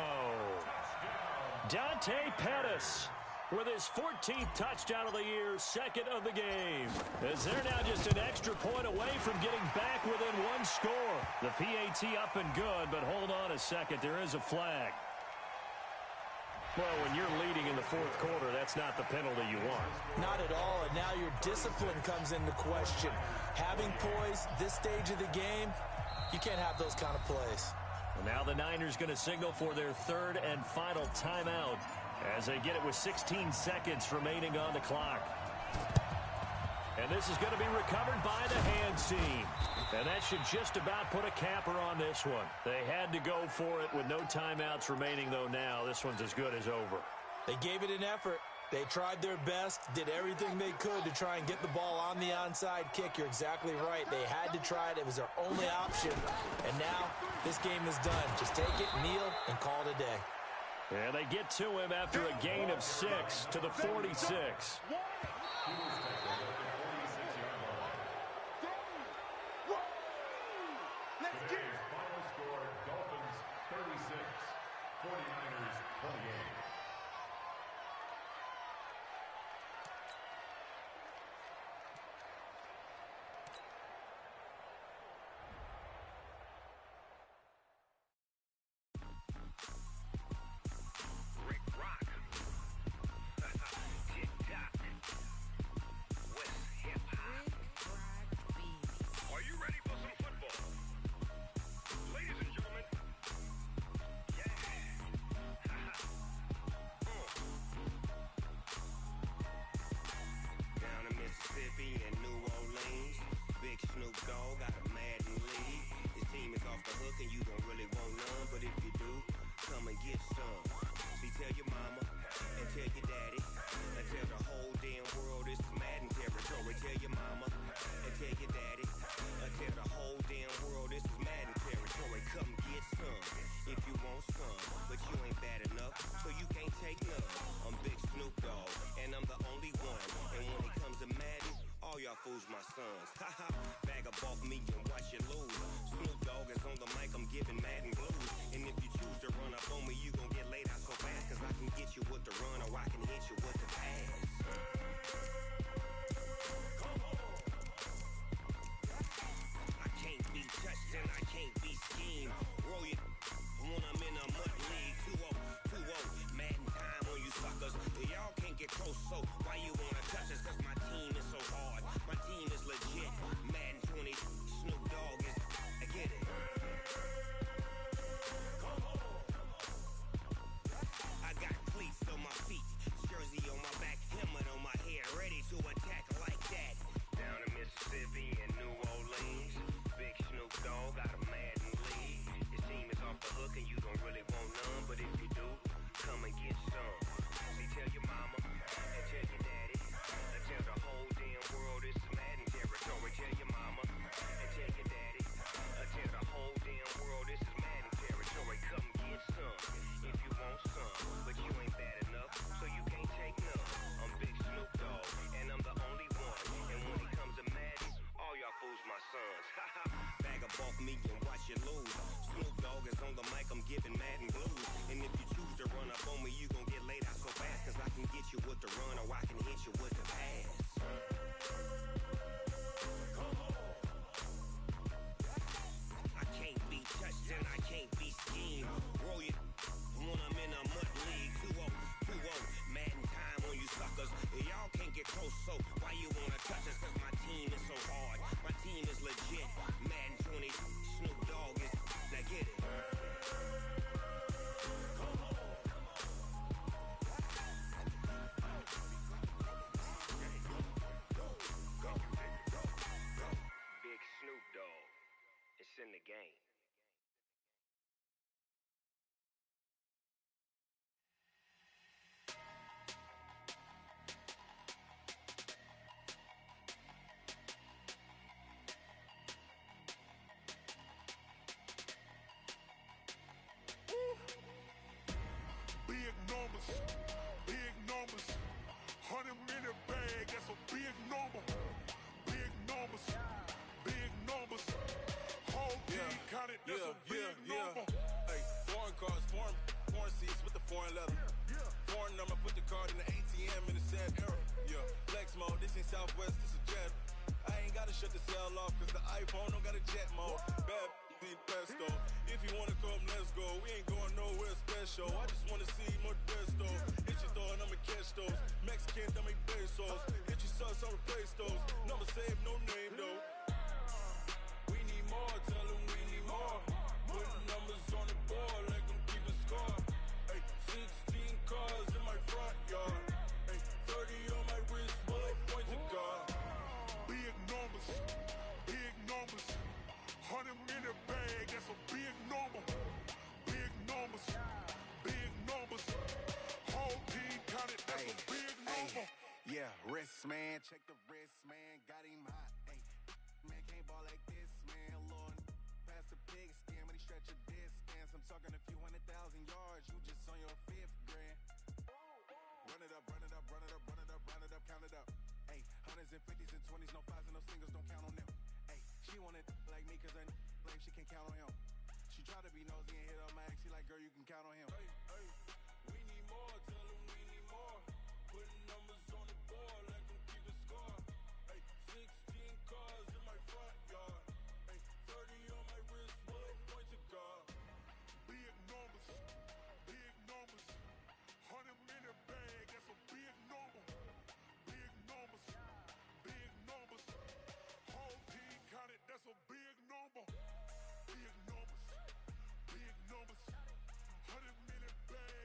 Dante Pettis with his 14th touchdown of the year, 2nd of the game. As they're now just an extra point away from getting back within 1 score. The PAT up and good, but hold on a second. There is a flag. Well, when you're leading in the 4th quarter, that's not the penalty you want. Not at all, and now your discipline comes into question. Having poise this stage of the game, you can't have those kind of plays. Well, now the Niners going to signal for their 3rd and final timeout as they get it with 16 seconds remaining on the clock. And this is going to be recovered by the hands team. And that should just about put a capper on this one. They had to go for it with no timeouts remaining, though now. This one's as good as over. They gave it an effort. They tried their best, did everything they could to try and get the ball on the onside kick. You're exactly right. They had to try it. It was their only option. And now this game is done. Just take it, kneel, and call it a day. And they get to him after a gain of 6 to the 46. Final score, Dolphins 36, 49ers 28. Fools my sons. Haha, bag up off me and watch you lose. Snoop Dogg is on the mic, I'm giving Madden blues. And if you choose to run up on me, you gon' get laid out so fast. Cause I can get you with the run or I can hit you with the pass. I can't be touched and I can't be schemed. Roll you when I'm in a mud league. 2-0, 2-0, Madden time on you suckers. Y'all can't get close, so why you wanna touch us? Cause my team is so hard. My team is legit. Madden 20, Snoop Dogg is. I get it. I got cleats on my feet, jersey on my back, helmet on my head, ready to attack like that. Down in Mississippi and New Orleans, big Snoop Dogg got a Madden league. His team is off the hook and you don't really want none, but if you do, come and get some. See, tell your mama and tell your daddy, and tell the whole damn world this is Madden territory. Tell your mama and tell your daddy, and tell the whole damn world this is Madden territory. Come get some if you want some, but you ain't bad enough, so you can't take none. I'm Big Snoop Dogg, and I'm the only one. And when it comes to Madden, all y'all fools my sons. Haha, bag up off me and watch you lose. Snoop Dogg is on the mic, I'm giving Madden blues. And if you choose to run up on me, you gon' get laid out so fast. Cause I can get you with the run or I can hit you with the pass. I can't be touched and I can't be schemed. Roll you when I'm in a mud league. 2-0, 2-0, Madden time on you suckers. Y'all can't get close, so why you wanna touch us? Cause my team is so hard. My team is legit. Madden 20, Snoop Dogg is. Now get it. Big Snoop Dogg. It's in the game. Big numbers, big numbers. 100 in the bag, that's a big number. Big numbers, big numbers. Whole team counted, that's a big number. Hey, foreign cars, foreign seats with the foreign leather. Foreign number, put the card in the ATM in the sad era. Yeah, flex mode, this ain't Southwest, this is Jet. I ain't gotta shut the cell off, cause the iPhone don't got a jet mode. Bad need pesto. If you wanna come, let's go. We ain't going nowhere special. I just wanna see more Modesto. Hit your thought, I'ma catch those. Mexican, dummy pesos. Hit your sauce, I'll replace those. Number save, no name though. We need more, tell them we need more. Putting numbers on the board like I'm keeping score. Hey, 16 cars in my front yard. Hey, 30 on my wrist, bullet point to God. Big numbers, big numbers. 100 in the bag, that's a big number. Big numbers, big numbers. Whole team counted, that's a big number. wrist, man. Check the wrist, man. Got him hot. Hey, man can't ball like this, man. Lord, past the pig skin, but he stretch a distance. I'm talking a few 100,000 yards. You just on your 5th grand. Run it up, run it up, run it up, run it up, run it up, count it up. Hey, hundreds and 50s and 20s, no 5s and no singles, don't count on them. Hey, she want it like me, cause her like she can count on him. She try to be nosy and hit up my ex. She like, girl, you can count on him. Hey, hey, we need more, tell them we need more. Putting numbers on the board, let them keep a score. Hey, 16 cars in my front yard. Hey, 30 on my wrist, bullet point to God. Big numbers, big numbers. 100 minute bag, that's a big number. Big numbers, big numbers. Whole team counted, that's a big number. Big numbers, big numbers. 100 minute bag.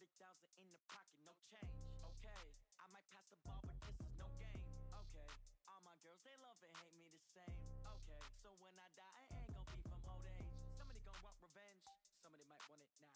30,000 in the pocket, no change. Okay, I might pass the ball, but this is no game. Okay, all my girls, they love and hate me the same. Okay, so when I die, I ain't gon' be from old age. Somebody gon' want revenge, somebody might want it now.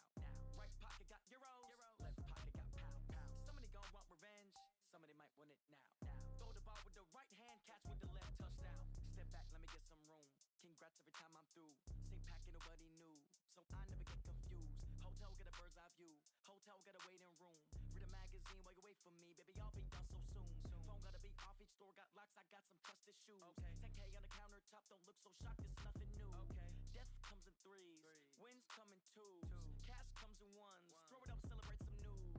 Right pocket got euros, left pocket got pound. Somebody gon' want revenge, somebody might want it now. Throw the ball with the right hand, catch with the left, touchdown. Step back, let me get some room. Congrats every time I'm through. Same packet, nobody knew, so I never get confused. Hotel get a bird's eye view, hotel got a waiting room. Read a magazine while you wait for me, baby, I'll be done so soon. Phone gotta be off, each store got locks, I got some trusted shoes. 10K on the countertop, don't look so shocked, it's nothing new. Death comes in threes, wins come in twos, cash comes in ones. Throw it up, celebrate some news.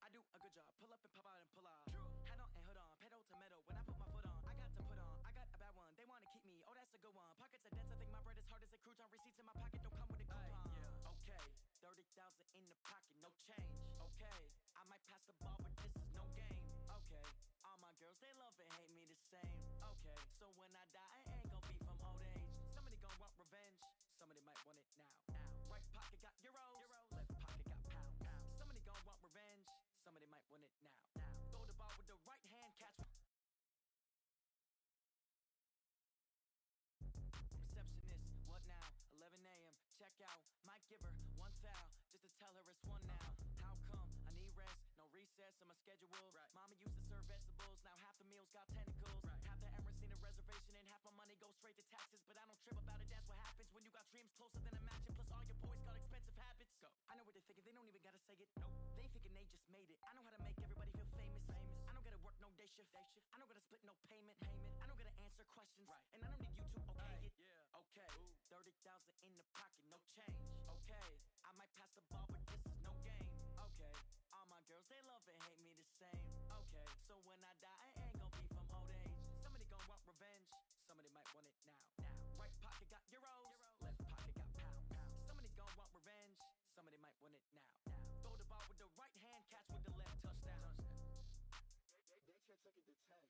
I do a good job, pull up and pop out and pull out. Head on and hood on, pedal to metal. When I put my foot on, I got to put on. I got a bad one, they wanna keep me. Oh, that's a good one. Pockets are dense, I think my bread is hard as a crouton. Receipts in my pocket don't come with a coupon. Okay, 30,000 in the pocket, no change. Okay, I might pass the ball, but this is no game. Okay, all my girls, they love and hate me the same. Okay, so when I die, I ain't gon' be from old age. Somebody gon' want revenge, somebody might want it now. Right pocket got euros, left pocket got pound. Somebody gon' want revenge, somebody might want it now. Throw the ball with the right hand, catch with receptionist. What now? 11 a.m. Check out. Might give her one foul just to tell her it's one now. How come? I need rest. No recess in my schedule. Mama used to serve vegetables. Now half the meals got tentacles. Half the Emirates need a reservation and half my money goes straight to taxes. But I don't trip about it. That's what happens when you got dreams closer than a match. And plus all your boys got expensive habits. Go. I know what they're thinking. They don't even gotta say it. Nope. They thinking they just made it. I know how to make everybody feel famous. I don't gotta work no day shift. I don't gotta split no payment. I don't gotta answer questions. And I don't need you to okay it. Okay, 30,000 in the pocket, no change. Okay, I might pass the ball, but this is no game. Okay, all my girls, they love and hate me the same. Okay, so when I die, I ain't gon' be from old age. Somebody gon' want revenge, somebody might want it now. Right pocket got euros, left pocket got pound. Somebody gon' want revenge, somebody might want it now. Throw the ball with the right hand, catch with the left, touchdown. They can't take it to 10.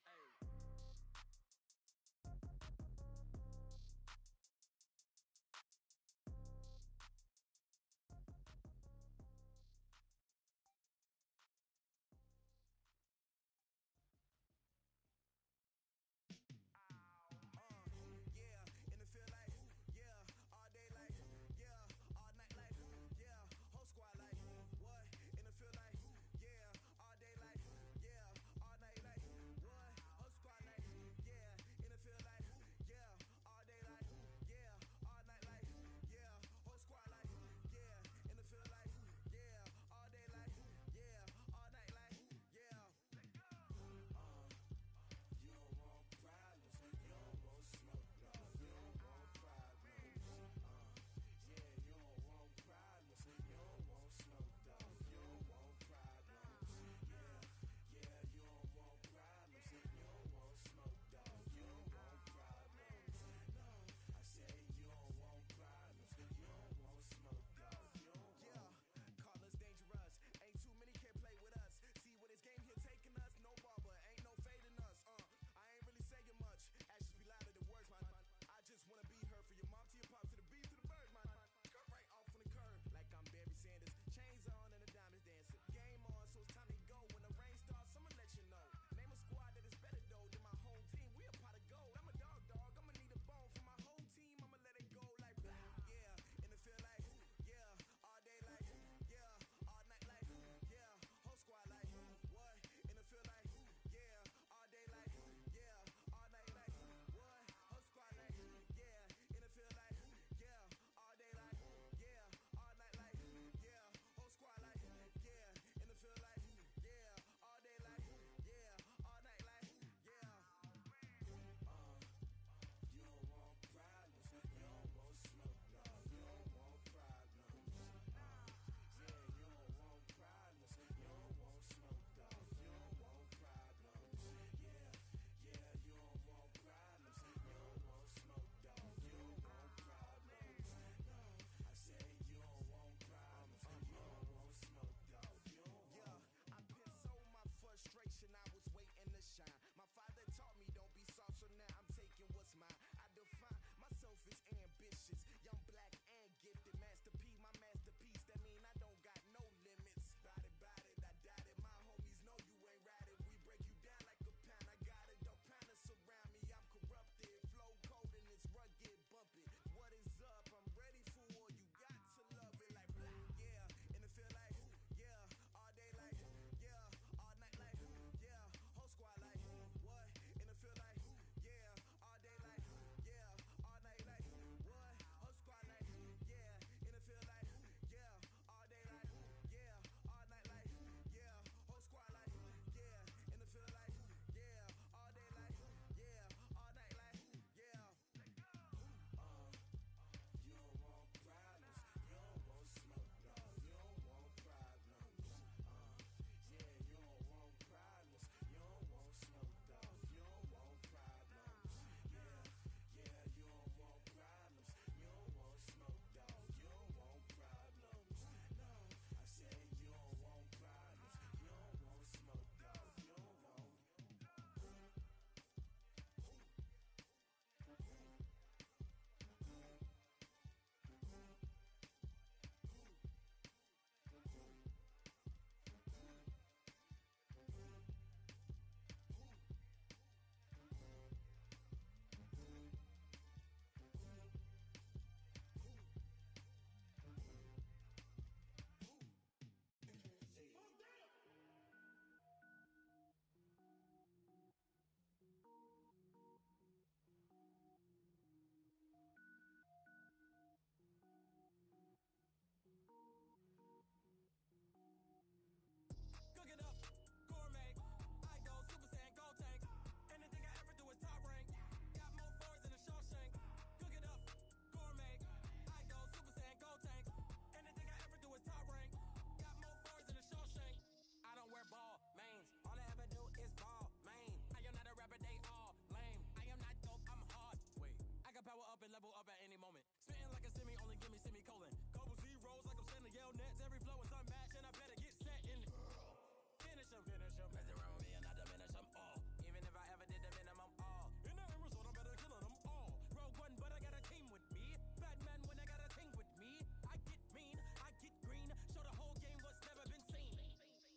finish them. Mess around with me and I diminish them all. Even if I ever did the minimum all. In the Arizona, better kill them all. Rogue One, but I got a team with me. Batman when I got a team with me. I get mean, I get green. Show the whole game what's never been seen.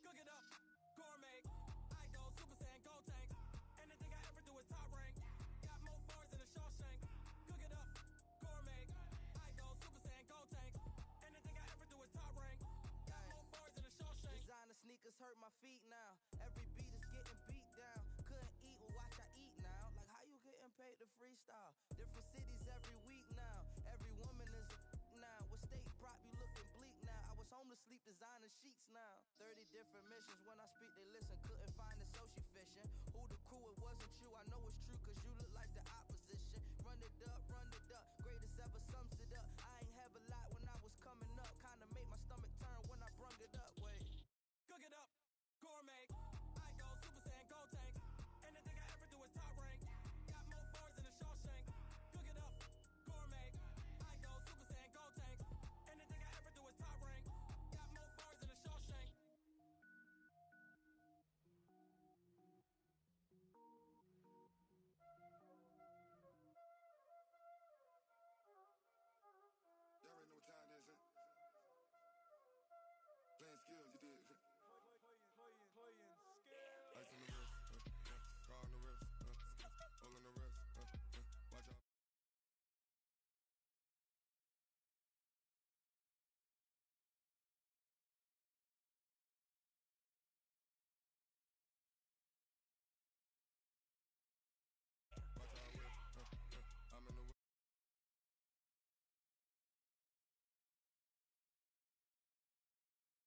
Cook it up, gourmet. I go Super Saiyan, Gold Tank. Anything I ever do is top rank. Got more bars than a Shawshank. Cook it up, gourmet. I go Super Saiyan, Gold Tank. Anything I ever do is top rank. Got more bars than a Shawshank. Designer sneakers hurt my feet now. Every beat is getting beat down. Couldn't eat, well watch I eat now. Like how you getting paid to freestyle? Different cities every week now. Every woman is a now. With state prop, you looking bleak now. I was home to sleep, designer sheets now. 30 different missions. When I speak, they listen. Couldn't find it, so she fishing.